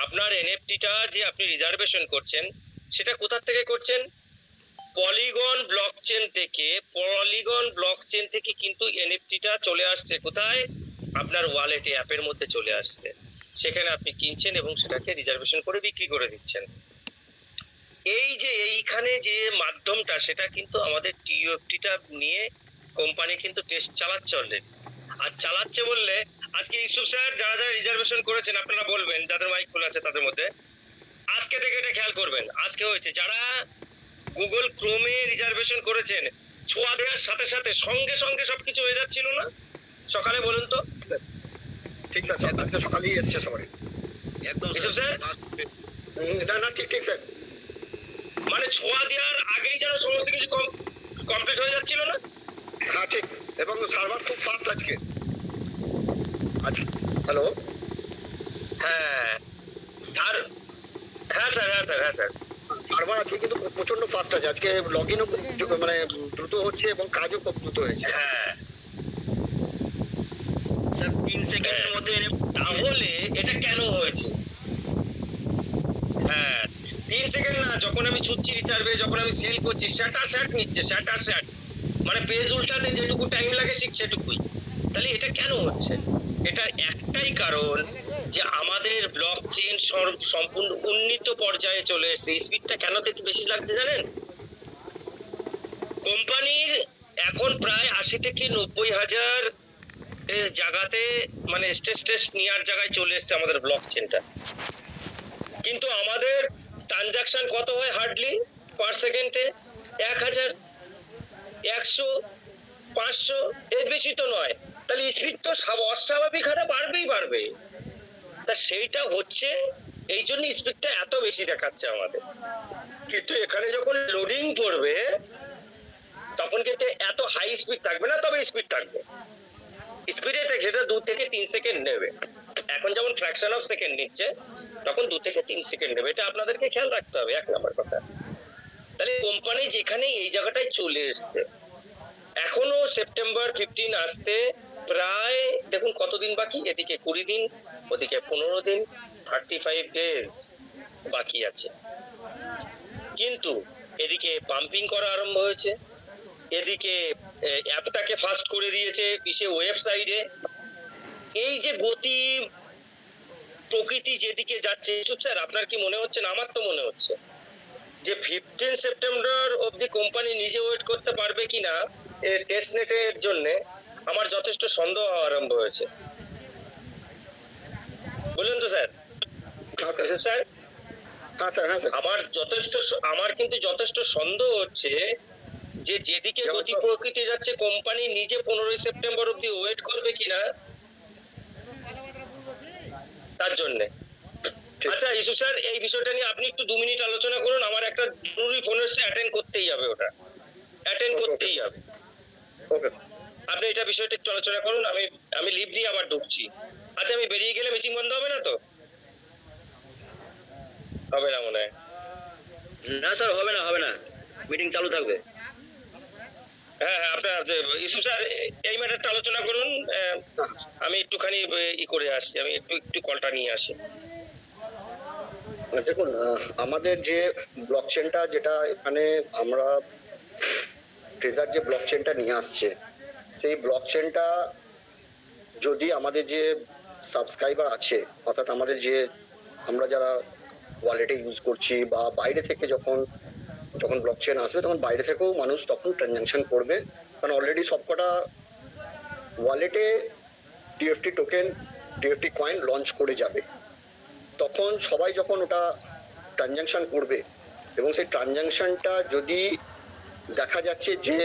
C: আপনার এনএফটিটা যে আপনি রিজার্ভেশন করছেন সেটা কোথা থেকে করছেন? পলিগন ব্লকচেন থেকে। পলিগন ব্লকচেন থেকে কিন্তু এনএফটিটা চলে আসছে কোথায়? আপনার ওয়ালেটে, অ্যাপের মধ্যে চলে আসছে, সেখানে আপনি কিনছেন এবং সেটাকে রিজার্ভেশন করে বিক্রি করে দিচ্ছেন। এই যে এইখানে যে মাধ্যমটা, সেটা কিন্তু আমাদের টিইউএফটিটা নিয়ে কোম্পানি কিন্তু টেস্ট চালাচ্ছে অলরেডি। আর চালাচ্ছে বললে আজকে ইউসুফ স্যার যারা যারা রিজার্ভেশন করেছেন আপনারা বলবেন, যাদের মাইক খোলা আছে তাদের মধ্যে, আজকে থেকে এটা খেয়াল করবেন। আজকে হয়েছে যারা গুগল ক্রোমে রিজার্ভেশন করেছেন, ছোঁয়া দেওয়ার সাথে সাথে সঙ্গে সঙ্গে সবকিছু হয়ে যাচ্ছিল না? সকালে বলুন তো।
F: ঠিক স্যার, আজকে সকালেই এসছে সবাই।
D: একদম
C: ইউসুফ স্যার,
F: না না, ঠিক ঠিক স্যার।
C: মানে ছোঁয়া দেওয়ার আগেই যেন সমস্ত কিছু কমপ্লিট হয়ে যাচ্ছিল না?
F: হ্যাঁ ঠিক, এবং সার্ভার খুব ফাস্ট আজকে। হ্যালো,
C: হ্যাঁ আর হ্যাঁ স্যার, হ্যাঁ স্যার, হ্যাঁ স্যার,
F: সার্ভার আজকে কিন্তু প্রচন্ড ফাস্ট আছে। আজকে লগ ইনও খুব মানে দ্রুত হচ্ছে এবং কাজও খুব দ্রুত হয়েছে।
C: হ্যাঁ।
D: স্যার 3 সেকেন্ডের মধ্যে
C: তাহলে এটা কেন হয়েছে? হ্যাঁ, 3 সেকেন্ড না, যখন আমি ছুটছি রিসার্ভে, যখন আমি সেল করছি, শ্যাট নিচ্ছে, শ্যাট মানে পেজ উল্টাতে যেটুকু টাইম লাগে ঠিক সেটুকুই। তাহলে এটা কেন হচ্ছে? এটা একটাই কারণ যে আমাদের ব্লকচেন সম্পূর্ণ উন্নীত পর্যায়ে চলে এসেছে। স্পিডটা কেন থেকে বেশি লাগছে জানেন? কোম্পানির এখন প্রায় 80 থেকে 90,000 এর জায়গাতে মানে স্টেট নেওয়ার জায়গায় চলে এসেছে আমাদের ব্লকচেনটা। কিন্তু আমাদের ট্রানজাকশন কত হয় হার্ডলি পার সেকেন্ডে? 1000, 100, 500, এর বেশি তো নয়। তাহলে স্পিড তো অস্বাভাবিক হারে বাড়বে। তা সেইটা হচ্ছে, এই জন্য স্পিডটা এত বেশি দেখাচ্ছে আমাদের। কিন্তু এখানে যখন লোডিং পড়বে তখন কিন্তু এত হাই স্পিড থাকবে না, তবে স্পিড থাকবে। স্পিডে সেটা 2 থেকে 3 সেকেন্ড নেবে। এখন যেমন ফ্র্যাকশন অফ সেকেন্ড নিচ্ছে, তখন 2 থেকে 3 সেকেন্ড নেবে। এটা আপনাদেরকে খেয়াল রাখতে হবে, 1 নম্বর কথা। তাহলে কোম্পানি যেখানে এই জায়গাটায় চলে এসছে, এখনো সেপ্টেম্বর 15 আসতে প্রায় দেখুন কতদিন বাকি, এদিকে 20 দিন, ওদিকে 15 দিন, 35 ডেজ বাকি আছে। কিন্তু এদিকে পাম্পিং করা আরম্ভ হয়েছে, এদিকে অ্যাপটাকে ফাস্ট করে দিয়েছে পিছে ওয়েবসাইটে। এই যে গতি প্রকৃতি যেদিকে যাচ্ছে, স্যার আপনার কি মনে হচ্ছে না? আমার তো মনে হচ্ছে যে 15 সেপ্টেম্বর অবধি কোম্পানি নিজে ওয়েট করতে পারবে কিনা টেস্টনেটের জন্য আমার যথেষ্ট সন্দেহ হওয়া আরম্ভ হয়েছে। বললেন তো স্যার?
F: হ্যাঁ স্যার।
C: স্যার
F: হ্যাঁ স্যার। হ্যাঁ স্যার।
C: আমার কিন্তু যথেষ্ট সন্দেহ হচ্ছে যে যেদিকে গতি প্রকৃতি যাচ্ছে কোম্পানি নিজে 15 সেপ্টেম্বর অবধি ওয়েট করবে কিনা তার জন্য। আচ্ছা ইসু স্যার, এই বিষয়টা নিয়ে আপনি একটু 2 মিনিট আলোচনা করুন। আমার একটা জরুরি ফোন এসে অ্যাটেন্ড করতেই হবে, ওটা অ্যাটেন্ড করতেই হবে।
F: ওকে।
C: আপনি এটা বিষয়টা একটু আলোচনা করুন। আমি লিভ দিয়ে আবার ঢুকছি। আচ্ছা, আমি বেরিয়ে গেলে মিটিং বন্ধ হবে না তো? হবে না মনে হয়।
D: না স্যার, হবে না, মিটিং চালু থাকবে।
C: হ্যাঁ, আপনার ইসু স্যার এই ম্যাটারটা আলোচনা করুন। আমি একটুখানি করে আসছি, আমি একটু কলটা নিয়ে আসি।
F: দেখুন, আমাদের যে ব্লকচেনটা, যেটা এখানে আমরা ট্রেজার যে ব্লকচেনটা নিয়ে আসছে, সেই ব্লকচেনটা যদি আমাদের যে সাবস্ক্রাইবার আছে, অর্থাৎ আমাদের যে আমরা যারা ওয়ালেটে ইউজ করছি বা বাইরে থেকে যখন ব্লকচেন আসবে তখন বাইরে থেকেও মানুষ তখন ট্রানজাকশন করবে, কারণ অলরেডি সবকটা ওয়ালেটে TFT token, TFT coin launch করে যাবে। তখন সবাই যখন ওটা ট্রানজাকশন করবে এবং সেই ট্রানজাকশনটা যদি দেখা যাচ্ছে যে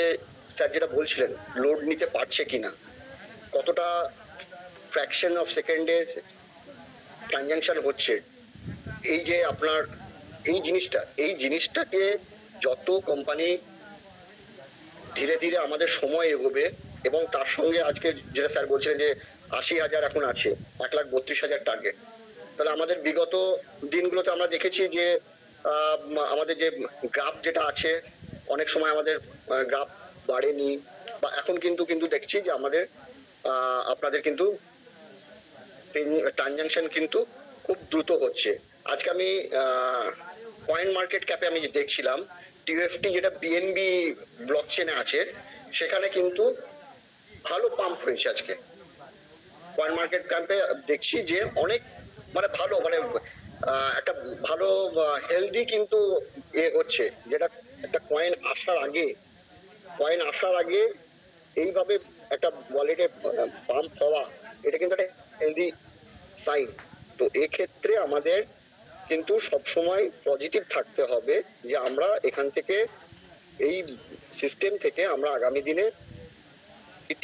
F: স্যার যেটা বলছিলেন লোড নিতে পারছে কিনা, কতটা ফ্র্যাকশন অফ সেকেন্ডে ট্রানজাকশন হচ্ছে, এই যে আপনার এই জিনিসটাকে যত কোম্পানি ধীরে ধীরে আমাদের সময় এগোবে এবং তার সঙ্গে আজকে যেটা স্যার বলছিলেন যে 80,000 এখন আছে, 1,32,000 টার্গেট, তাহলে আমাদের বিগত দিনগুলোতে আমরা দেখেছি যে আমাদের যে গ্রাফ যেটা আছে, অনেক সময় আমাদের গ্রাফ বাড়েনি, বা এখন কিন্তু দেখছি যে আমাদের আপনাদের কিন্তু ট্রানজাকশন কিন্তু খুব দ্রুত হচ্ছে। আজকে আমি কয়েন মার্কেট ক্যাপে আমি দেখছিলাম টিএফটি যেটা বিএনবি ব্লকচেনে আছে, সেখানে কিন্তু ভালো পাম্প হয়েছে আজকে। কয়েন মার্কেট ক্যাপে দেখছি যে অনেক ভালো একটা ভালো হেলদি কিন্তু হচ্ছে, যেটা একটা কয়েন আসার আগে এইভাবে একটা ওয়ালেটে পাম্প হওয়া, এটা কিন্তু একটা হেলদি সাইন। তো এক্ষেত্রে আমাদের কিন্তু সবসময় পজিটিভ থাকতে হবে যে আমরা এখান থেকে এই সিস্টেম থেকে আমরা আগামী দিনে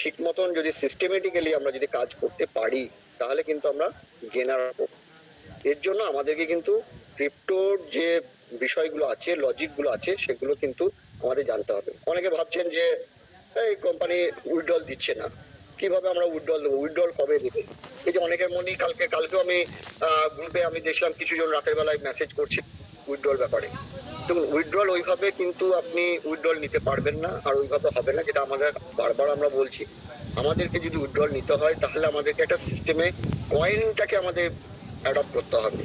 F: ঠিক মতন যদি সিস্টেমেটিক্যালি আমরা যদি কাজ করতে পারি তাহলে কিন্তু আমরা গেনার হবো। এর জন্য আমাদেরকে কিন্তু ক্রিপ্টোর যে বিষয়গুলো আছে, লজিকগুলো আছে, সেগুলো কিন্তু আমাদের জানতে হবে। অনেকে ভাবছেন যে এই কোম্পানি উইথড্রল দিচ্ছে না, কিভাবে আমরা উইথড্রল দেবো, উইথড্রল কবে দেবে? এই যে অনেকের মনেই কালকেও আমি গ্রুপে আমি দেখলাম কিছু জন রাতের বেলায় মেসেজ করছে উইথড্রল ব্যাপারে। দেখুন, উইথড্রল ওইভাবে কিন্তু আপনি উইথড্রল নিতে পারবেন না, আর ওইভাবে হবে না, যেটা আমাদের বারবার আমরা বলছি। আমাদেরকে যদি উইথড্রল নিতে হয় তাহলে আমাদেরকে একটা সিস্টেমে কয়েনটাকে আমাদের অ্যাডপ্ট করতে হবে।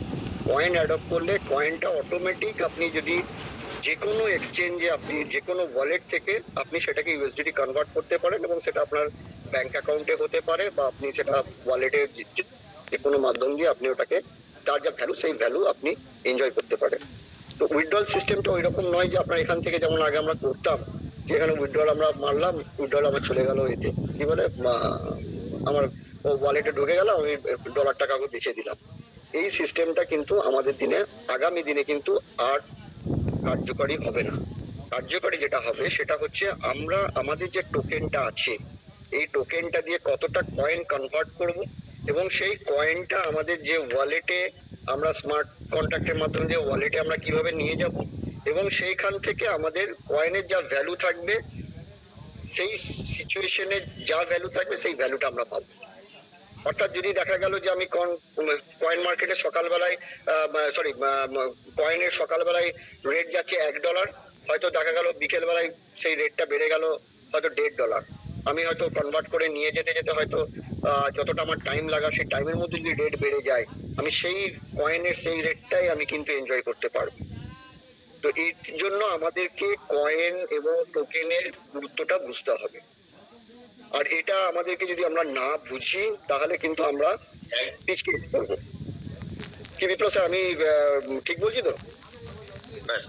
F: কয়েন অ্যাডপ্ট করলে কয়েনটা অটোমেটিক আপনি যদি যে কোনো এক্সচেঞ্জে, আপনি যে কোনো ওয়ালেট থেকে আপনি সেটাকে ইউএসডিটি কনভার্ট করতে পারেন এবং সেটা আপনার ব্যাংক অ্যাকাউন্টে হতে পারে বা আপনি সেটা ওয়ালেটে যে কোনো মাধ্যম দিয়ে আপনি ওটাকে তার যা ভ্যালু, সেই ভ্যালু আপনি এনজয় করতে পারেন। তো উইথড্রল সিস্টেমটা ওই রকম নয় যে আপনার এখান থেকে যেমন আগে আমরা করতাম, যেখানে উইথড্রল আমরা মারলাম, উইথড্রল আমার চলে গেল এতে কি বলে আমার ওয়ালেটে ঢুকে গেল, আমি ডলার টাকা বেঁচে দিলাম। এই সিস্টেমটা কিন্তু আমাদের দিনে, আগামী দিনে কিন্তু আর কার্যকরী হবে না। কার্যকরী যেটা হবে সেটা হচ্ছে আমরা আমাদের যে টোকেনটা আছে, এই টোকেনটা দিয়ে কতটা কয়েন কনভার্ট করব এবং সেই কয়েনটা আমাদের যে ওয়ালেটে আমরা স্মার্ট কন্ট্রাক্টের মাধ্যমে যে ওয়ালেটে আমরা কিভাবে নিয়ে যাব এবং সেইখান থেকে আমাদের কয়েনের যা ভ্যালু থাকবে, সেই সিচুয়েশনে যা ভ্যালু থাকবে সেই ভ্যালুটা আমরা পাবো। অর্থাৎ যদি দেখা গেল যে আমি কয়েন মার্কেটে সকালবেলায় কয়েনের সকালবেলায় রেট যাচ্ছে $1, হয়তো দেখা গেল বিকেলবেলায় সেই রেটটা বেড়ে গেল হয়তো $1.5। আমি হয়তো কনভার্ট করে নিয়ে যেতে যেতে হয়তো যতটা আমার টাইম লাগা, সেই টাইমের মধ্যে যদি রেট বেড়ে যায়, আমি সেই কয়েনের সেই রেটটাই আমি কিন্তু এনজয় করতে পারবো। তো এর জন্য আমাদেরকে কয়েন এবং টোকেনের গুরুত্বটা বুঝতে হবে, আর এটা আমাদেরকে যদি আমরা না বুঝি তাহলে কিন্তু আমরা পিছিয়ে পড়বো। কি বিপ্লব স্যার, আমি ঠিক বলছি তো?
C: ব্যাস,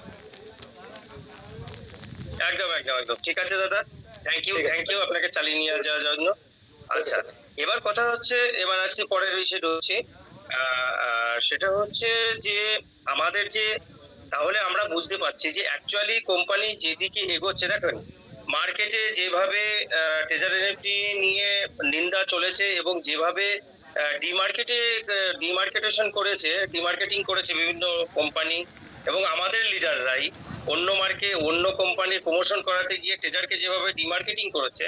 C: একদম একদম একদম ঠিক আছে দাদা, থ্যাংক ইউ আপনাকে চালিয়ে নিয়ে যাওয়ার জন্য। আচ্ছা, এবার কথা হচ্ছে, এবার আসছি পরের বিষয়ে ঢুকছি। সেটা হচ্ছে যে আমাদের যে, তাহলে আমরা বুঝতে পারছি যে অ্যাকচুয়ালি কোম্পানি যেদিকে এগোচ্ছে, দেখেন মার্কেটে যেভাবে ট্রেজারি এনএফটি নিয়ে নিন্দা চলেছে এবং যেভাবে ডিমার্কেটিং করেছে বিভিন্ন কোম্পানি এবং আমাদের লিডাররাই অন্য কোম্পানির প্রমোশন করাতে গিয়ে ট্রেজারকে যেভাবে ডিমার্কেটিং করেছে,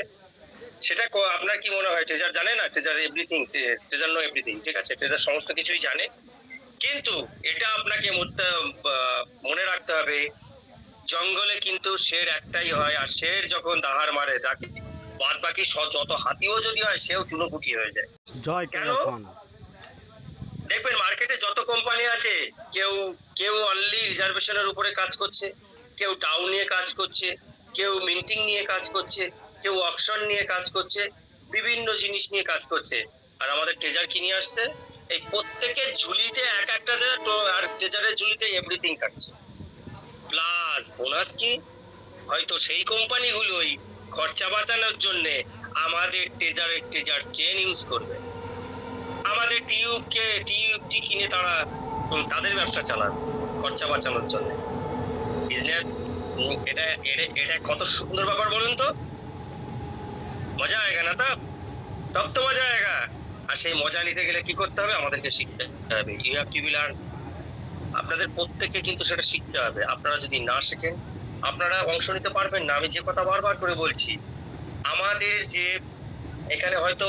C: সেটা আপনার কি মনে হয় ট্রেজার জানে না? Treasure everything, treasure know everything, ঠিক আছে, ট্রেজার সমস্ত কিছুই জানে, কিন্তু এটা আপনাকে মনে রাখতে হবে, জঙ্গলে কিন্তু শের একটাই হয়, আর শের যখন দাহার মারে তাকে বাদ বাকি যত হাতিও যদি হয় সেও চুনোপুটি হয়ে যায়।
E: জয়
C: কেন?
E: টেলিফোন।
C: দেখবেন মার্কেটে যত কোম্পানি আছে, কেউ অনলি রিজার্ভেশনের উপরে কাজ করছে, কেউ টাউন নিয়ে কাজ করছে, কেউ মিন্টিং নিয়ে কাজ করছে, কেউ অকশন নিয়ে কাজ করছে, বিভিন্ন জিনিস নিয়ে কাজ করছে। আর আমাদের ট্রেজার কি নিয়ে আসছে? এই প্রত্যেকের ঝুলিতে এক একটা আর ট্রেজারের ঝুলিতে এভরিথিং থাকছে, প্লাস বোনাস কি? হয়তো সেই কোম্পানিগুলোই খরচা বাঁচানোর জন্য আমাদের ট্রেজার চেন ইউজ করবে, আমাদের টিউবটি কিনে তারা তাদের ব্যবসা চালান খরচা বাঁচানোর জন্য। এটা কত সুন্দর ব্যাপার বলুন তো? মজা আয়েগা না? তব তো মজা আয়েগা। আর সেই মজা নিতে গেলে কি করতে হবে? আমাদেরকে শিখতে হবে। You have to be learn. আপনাদের প্রত্যেককে কিন্তু সেটা শিখতে হবে। আপনারা যদি না শেখেন আপনারা অংশ নিতে পারবেন না। আমি যে কথা বারবার করে বলছি, আমাদের যে এখানে হয়তো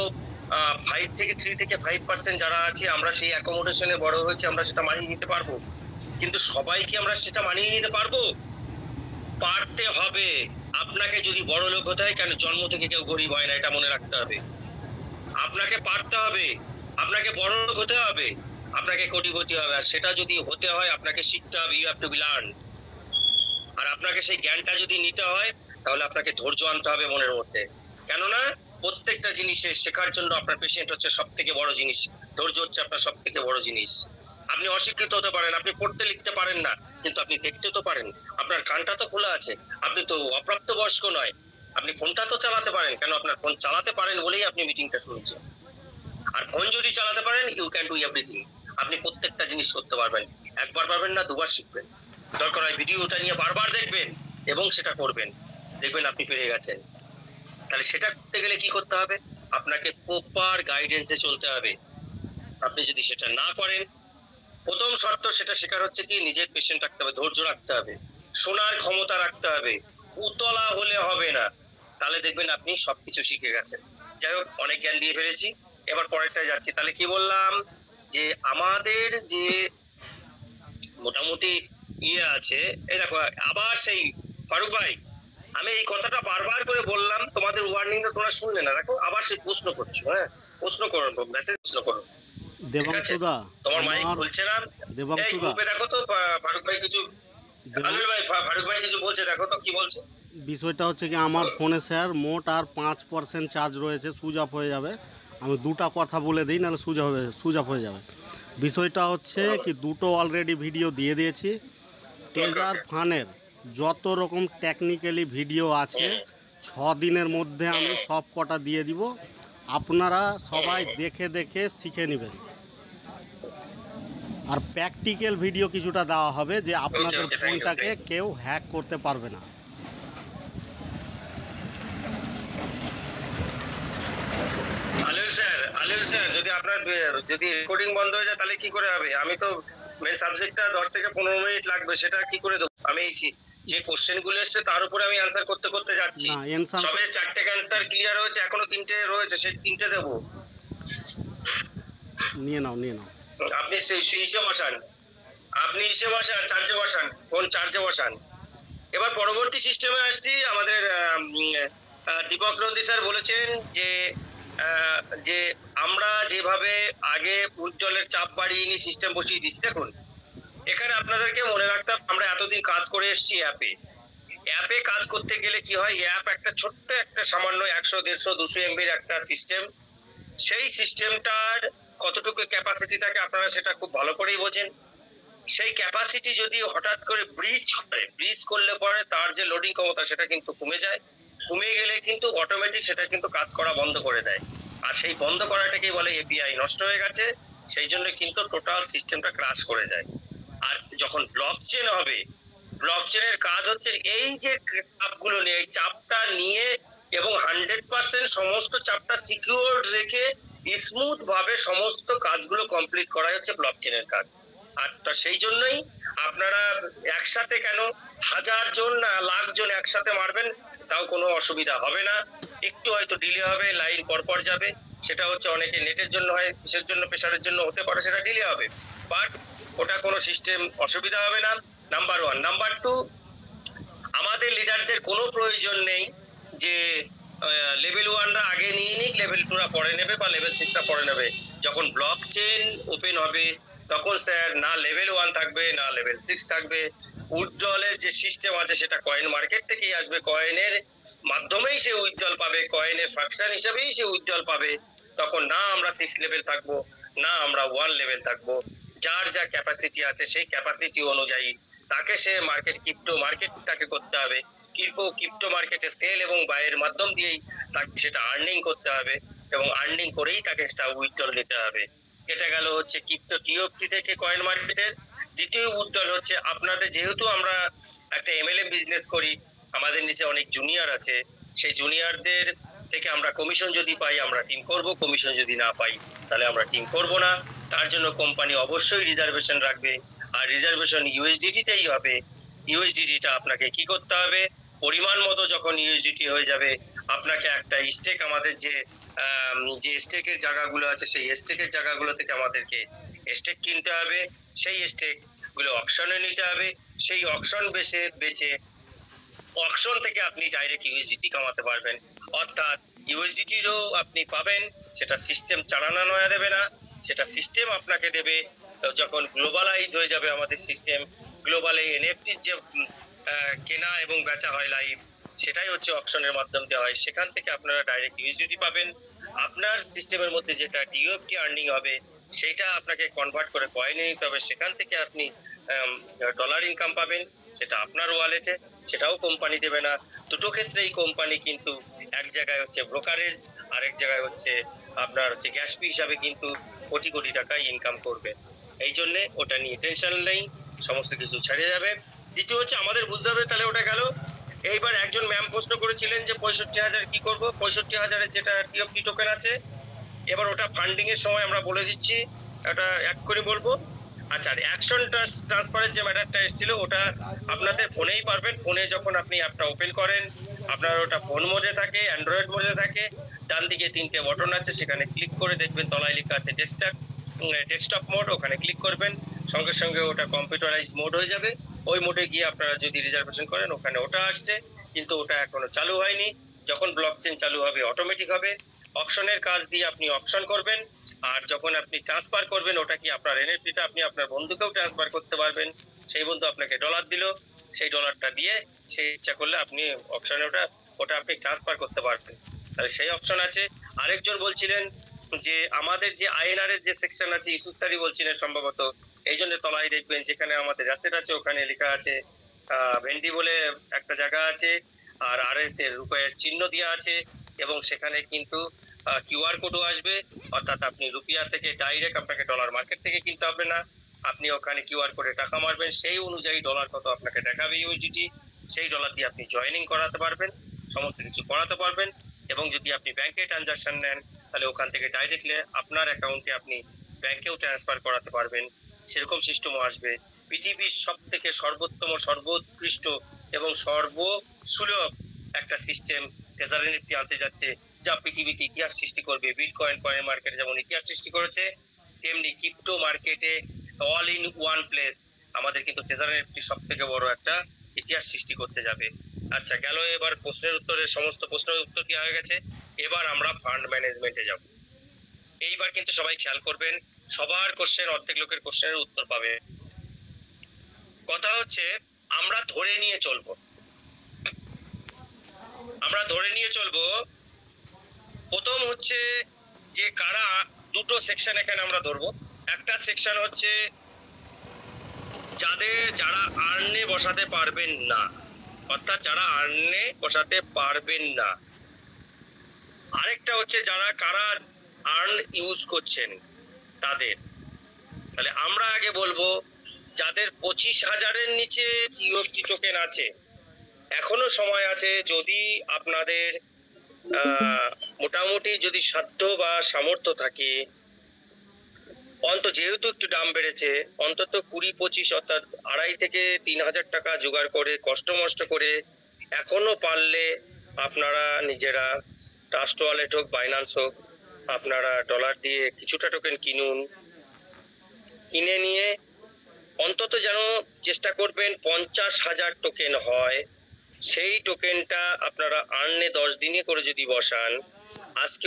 C: 3 থেকে 5% যারা আছে, আমরা সেই অ্যাকোমোডেশনে বড় হয়েছে, আমরা সেটা মানিয়ে নিতে পারবো, কিন্তু সবাই কি আমরা সেটা মানিয়ে নিতে পারবো? পারতে হবে। আপনাকে যদি বড় লোক হতে হয়, কেন জন্ম থেকে কেউ গরিব হয় না, এটা মনে রাখতে হবে। আপনাকে পারতে হবে, আপনাকে বড় লোক হতে হবে, আপনাকে কোটিপতি হবে, আর সেটা যদি হতে হয় আপনাকে শিখতে হবে। You have to be learn. আর আপনাকে সেই জ্ঞানটা যদি নিতে হয় তাহলে আপনাকে ধৈর্য আনতে হবে মনের মধ্যে। কেননা প্রত্যেকটা জিনিসে শেখার জন্য আপনার পেশেন্ট হচ্ছে সব থেকে বড় জিনিস, ধৈর্য হচ্ছে আপনার সব থেকে বড় জিনিস। আপনি অশিক্ষিত হতে পারেন, আপনি পড়তে লিখতে পারেন না, কিন্তু আপনি দেখতে তো পারেন, আপনার কানটা তো খোলা আছে, আপনি তো অপ্রাপ্ত বয়স্ক নয়, আপনি ফোনটা তো চালাতে পারেন। কেন? আপনার ফোন চালাতে পারেন বলেই আপনি মিটিংটা শুনছেন। আর ফোন যদি চালাতে পারেন, ইউ ক্যান ডু এভরিথিং। আপনি প্রত্যেকটা জিনিস করতে পারবেন। একবার পারবেন না, দুবার শিখবেন। দরকার হয় ভিডিওটা নিয়ে বারবার দেখবেন এবং সেটা করবেন, দেখবেন আপনি পেরে গেছেন। তাহলে সেটা করতে গেলে কি করতে হবে? আপনাকে প্রপার গাইডেন্সে চলতে হবে। আপনি যদি সেটা না করেন, প্রথম শর্ত সেটা শেখার হচ্ছে কি, নিজের পেশেন্ট রাখতে হবে, ধৈর্য রাখতে হবে, শোনার ক্ষমতা রাখতে হবে। উতলা হলে হবে না, তাহলে দেখবেন আপনি সবকিছু শিখে গেছেন। যাই হোক, অনেক জ্ঞান দিয়ে ফেলেছি, এবার পরেরটায় যাচ্ছি। তাহলে কি বললাম? যে আমাদের যে মোটামুটি আছে, এই দেখো আবার সেই ফারুক ভাই, আমি এই কথাটা বারবার করে বললাম, তোমাদের ওয়ার্নিংটা তোমরা শুনলে না। দেখো আবার সেই প্রশ্ন করছো। হ্যাঁ, প্রশ্ন করো, মেসেজ প্রশ্ন করো।
E: দেবাংশুদা,
C: তোমার মাইক খুলছে না। এই
E: দেবাংশুদা,
C: গ্রুপে দেখো তো ফারুক ভাই কিছু, ফারুক ভাই কিছু বলছে, দেখো তো কি বলছে।
E: বিষয়টা হচ্ছে কি, আমার ফোনে স্যার মোট আর 5% চার্জ রয়েছে, সুইচ অফ হয়ে যাবে। আমি দুটো কথা বলে দিই, নাহলে সুইচ অফ হয়ে যাবে। বিষয়টা হচ্ছে কি, দুটো অলরেডি ভিডিও দিয়ে দিয়েছি। ট্রেজার ফানের যত রকম টেকনিক্যালি ভিডিও আছে 6 দিনের মধ্যে আমি সব কটা দিয়ে দিব। আপনারা সবাই দেখে দেখে শিখে নেবেন। আর প্র্যাকটিক্যাল ভিডিও কিছুটা দেওয়া হবে, যে আপনাদের ফোনটাকে কেউ হ্যাক করতে পারবে না।
C: আলিল স্যার, যদি রেকর্ডিং বন্ধ হয়ে যায় তাহলে কি করে হবে? আমি তো মেন সাবজেক্টটা 10 থেকে 15 মিনিট লাগবে, সেটা কি করে দেবো? আমি যে কোশ্চেন গুলো এসছে তার উপরে আমি অ্যান্সার করতে যাচ্ছি। সবে 4টে অ্যান্সার ক্লিয়ার হয়েছে, এখনো 3টে রয়েছে, সেই 3টে দেবো।
E: নিয়ে নাও।
C: আপনি ইসে বসান, চার্জে বসান, ফোন চার্জে বসান। এবার পরবর্তী সিস্টেমে আসছি। আমাদের দীপক নন্দী স্যার বলেছেন যে আমরা যেভাবে আগে উজ্জ্বলের চাপ বাড়িয়ে নিয়ে সিস্টেম বসিয়ে দিচ্ছি, দেখুন এখানে আপনাদেরকে মনে রাখতে হবে, আমরা এতদিন কাজ করে এসেছি অ্যাপে কাজ করতে গেলে কি হয়, অ্যাপ একটা ছোট্ট একটা সামান্য 100 150 200 এমবির একটা সিস্টেম। সেই সিস্টেমটার কতটুকু ক্যাপাসিটি থাকে আপনারা সেটা খুব ভালো করেই বোঝেন। সেই ক্যাপাসিটি যদি হঠাৎ করে ব্রিজ করলে পরে তার যে লোডিং ক্ষমতা সেটা কিন্তু কমে যায়। কমে গেলে কিন্তু অটোমেটিক সেটা কিন্তু কাজ করা বন্ধ করে দেয়। আর সেই বন্ধ করাটাকেই বলে এপিআই নষ্ট হয়ে গেছে, সেই জন্য কিন্তু টোটাল সিস্টেমটা ক্রাশ করে যায়। আর যখন ব্লকচেন হবে, ব্লকচেনের কাজ হচ্ছে এই যে চাপগুলো নিয়ে, এই চাপটা নিয়ে এবং 100% সমস্ত চাপটা সিকিউরড রেখে স্মুথ ভাবে সমস্ত কাজগুলো কমপ্লিট করাই হচ্ছে ব্লকচেনের কাজ। আর সেই জন্যই আপনারা একসাথে কেন 1000 জন না লাখ জন একসাথে মারবেন, তাও কোনো অসুবিধা হবে না। একটু হয়তো ডিলে হবে, লাইন পরপর যাবে, সেটা হচ্ছে অনেকে নেটের জন্য হয়, কিসের জন্য, প্রেসারের জন্য হতে পারে, সেটা ডিলে হবে, বাট ওটা কোনো সিস্টেম অসুবিধা হবে না। নাম্বার 1। নাম্বার 2, আমাদের লিডারদের কোনো প্রয়োজন নেই যে লেভেল 1রা আগে নিয়ে নিক, লেভেল 2রা পরে নেবে বা লেভেল 6রা পরে নেবে। যখন ব্লক চেন ওপেন হবে তখন স্যার না লেভেল 1 থাকবে না লেভেল 6 থাকবে। উইথড্রলের যে সিস্টেম আছে সেটা কয়েন মার্কেট থেকেই আসবে, কয়েনের মাধ্যমেই সে উইথড্রল পাবে, কয়েনের ফাংশন হিসেবেই সে উইথড্রল পাবে। তখন না আমরা 6 লেভেল থাকবো, না আমরা 1 লেভেল থাকবো। যার যা ক্যাপাসিটি আছে সেই ক্যাপাসিটি অনুযায়ী তাকে সে ক্রিপ্টো মার্কেটটাকে করতে হবে। ক্রিপ্টো মার্কেটে সেল এবং বাইয়ের মাধ্যম দিয়েই তাকে সেটা আর্নিং করতে হবে এবং আর্নিং করেই তাকে সেটা উইথড্রল নিতে হবে। এটা গেল হচ্ছে ক্রিপ্টো টিওএফটি থেকে কয়েন মার্কেটের। দ্বিতীয় উইথড্রল হচ্ছে আপনাদের, যেহেতু আমরা একটা এমএলএম বিজনেস করি, আমাদের নিচে অনেক জুনিয়র আছে, সেই জুনিয়রদের থেকে আমরা কমিশন যদি পাই আমরা টিম করব, কমিশন যদি না পাই তাহলে আমরা টিম করব না। তার জন্য কোম্পানি অবশ্যই রিজার্ভেশন রাখবে, আর রিজার্ভেশন ইউএসডিটিতেই হবে। ইউএসডিটিটা আপনাকে কি করতে হবে, পরিমাণ মতো যখন ইউএসডিটি হয়ে যাবে আপনাকে একটা স্টেক, আমাদের যে স্টেকের জায়গাগুলো আছে সেই স্টেকের জায়গাগুলো থেকে আমাদেরকে স্টেক কিনতে হবে, সেই স্টেক গুলো অকশনে নিতে হবে, সেই অকশন বেচে অকশন থেকে আপনি ডাইরেক্ট ইউএসডিটি কামাতে পারবেন। অর্থাৎ ইউএসডিটিরও আপনি পাবেন, সেটা সিস্টেম চালানো নয়া দেবে না, সেটা সিস্টেম আপনাকে দেবে। যখন গ্লোবালাইজ হয়ে যাবে আমাদের সিস্টেম, গ্লোবালে এনএফটির যে কেনা এবং বেচা হয় লাইভ, সেটাই হচ্ছে অকশনের মাধ্যম দেওয়া হয়, সেখান থেকে আপনারা ডাইরেক্ট ইউএসডিটি পাবেন। আপনার সিস্টেমের মধ্যে যেটা টিওএফটি আর্নিং হবে সেটা আপনাকে কনভার্ট করে কয়েনে নিতে হবে, সেখান থেকে আপনি ডলার ইনকাম পাবেন, সেটা আপনার ওয়ালেটে, সেটাও কোম্পানি দেবে না। দুটো ক্ষেত্রেই কোম্পানি কিন্তু এক জায়গায় হচ্ছে ব্রোকারেজ, আরেক জায়গায় হচ্ছে আপনার হচ্ছে গ্যাস ফি হিসাবে কিন্তু কোটি কোটি টাকা ইনকাম করবে। এই জন্য ওটা নিয়ে টেনশন নেই, সমস্ত কিছু ছেড়ে যাবে। দ্বিতীয় হচ্ছে আমাদের বুঝতে হবে, তাহলে ওটা গেল। এইবার একজন ম্যাম প্রশ্ন করেছিলেন যে 65,000 কি করব, 65,000-এর যেটা টিএফটি টোকেন আছে, এবার ওটা ফান্ডিং এর সময় আমরা বলে দিচ্ছি, ওটা এক করে বলবো। আচ্ছা, অ্যাকশন ট্রান্সফারের যে ম্যাটারটা এসেছিল ওটা আপনাদের ফোনেই পারবেন। ফোনে যখন আপনি অ্যাপটা ওপেন করেন, আপনার ওটা ফোন মোডে থাকে, অ্যান্ড্রয়েড মোডে থাকে, ডান দিকে 3টে বটন আছে, সেখানে ক্লিক করে দেখবেন তলায় লেখা আছে ডেস্কটপ মোড, ওখানে ক্লিক করবেন, সঙ্গে সঙ্গে ওটা কম্পিউটারাইজ মোড হয়ে যাবে। ওই মোডে গিয়ে আপনারা যদি রিজার্ভেশন করেন ওখানে ওটা আসছে, কিন্তু ওটা এখনো চালু হয়নি। যখন ব্লকচেন চালু হবে অটোমেটিক হবে। অকশনের কাজ দিয়ে আপনি অকশন করবেন, আর যখন আপনি ট্রান্সফার করবেন ওটা কি আপনার এনএফটিটা আপনি আপনার বন্ধুকেও ট্রান্সফার করতে পারবেন। সেই বন্ধু আপনাকে ডলার দিল, সেই ডলারটা দিয়ে সেই ইচ্ছা করলে আপনি অকশনে ওটা আপনি ট্রান্সফার করতে পারবেন, তাহলে সেই অপশন আছে। আরেকজন বলছিলেন যে আমাদের যে আইএনআর এর যে সেকশন আছে, ইউসুফ স্যারই বলছিলেন সম্ভবত, এই জন্য তলায় দেখবেন যেখানে আমাদের অ্যাসেট আছে ওখানে লেখা আছে ভেন্ডি বলে একটা জায়গা আছে, আর আরএস এর রুপিয়ার চিহ্ন দেওয়া আছে, এবং সেখানে কিন্তু কিউআর কোডও আসবে। অর্থাৎ আপনি রুপিয়া থেকে ডাইরেক্ট আপনাকে ডলার মার্কেট থেকে কিনতে হবে না, আপনি ওখানে কিউআর কোডে টাকা মারবেন, সেই অনুযায়ী ডলার কত আপনাকে দেখাবে ইউএসডিটি, সেই ডলার দিয়ে আপনি জয়েনিং করাতে পারবেন, সমস্ত কিছু করাতে পারবেন। এবং যদি আপনি ব্যাংকে ট্রানজাকশন নেন তাহলে ওখান থেকে ডাইরেক্টলি আপনার অ্যাকাউন্টে আপনি ব্যাংকেও ট্রান্সফার করাতে পারবেন, সেরকম সিস্টেমও আসবে। পৃথিবীর সব থেকে সর্বোত্তম, সর্বোৎকৃষ্ট এবং সর্বসুলভ একটা সিস্টেম ট্রেজারি নিফটি আনতে যাচ্ছে, যা পৃথিবীতে ইতিহাস সৃষ্টি করবে। বিটকয়েন কয়েন মার্কেট যেমন ইতিহাস সৃষ্টি করেছে, তেমনি ক্রিপ্টো মার্কেটে অল ইন ওয়ান প্লেস আমাদের কিন্তু ট্রেজারি নিফটি সব থেকে বড় একটা ইতিহাস সৃষ্টি করতে যাবে। আচ্ছা, গেল এবার প্রশ্নের উত্তরে, সমস্ত প্রশ্নের উত্তর দেওয়া হয়ে গেছে। এবার আমরা ফান্ড ম্যানেজমেন্টে যাব। এইবার কিন্তু সবাই খেয়াল করবেন, সবার কোশ্চেন, অর্ধেক লোকের কোশ্চেনের উত্তর পাবে। কথা হচ্ছে আমরা ধরে নিয়ে চলবো, আমরা ধরে নিয়ে চলবো। প্রথম হচ্ছে যে কারা, দুটো সেকশন এখানে আমরা ধরবো। একটা সেকশন হচ্ছে যারা আর্নে বসাতে পারবেন না, অর্থাৎ যারা আর্নে বসাতে পারবেন না। আরেকটা হচ্ছে কারা আর্ন ইউজ করছেন তাদের। তাহলে আমরা আগে বলবো যাদের 25,000-এর নিচে জিওএফটি টোকেন আছে, এখনো সময় আছে। যদি আপনাদের মোটামুটি যদি সাধ্য বা সামর্থ্য থাকে, যেহেতু একটু দাম বেড়েছে, অন্তত 20-25 অর্থাৎ 2,500 থেকে 3,000 টাকা জোগাড় করে কষ্ট মষ্ট করে এখনো পারলে আপনারা নিজেরা ট্রাস্ট ওয়ালেট হোক, বাইন্যান্স হোক, আপনারা ডলার দিয়ে কিছুটা টোকেন কিনুন। কিনে নিয়ে অন্তত যেন চেষ্টা করবেন 50,000 টোকেন হয়। সেই টোকেনটা আপনারা আর্নে 10 দিনে করে যদি বসান, আজকে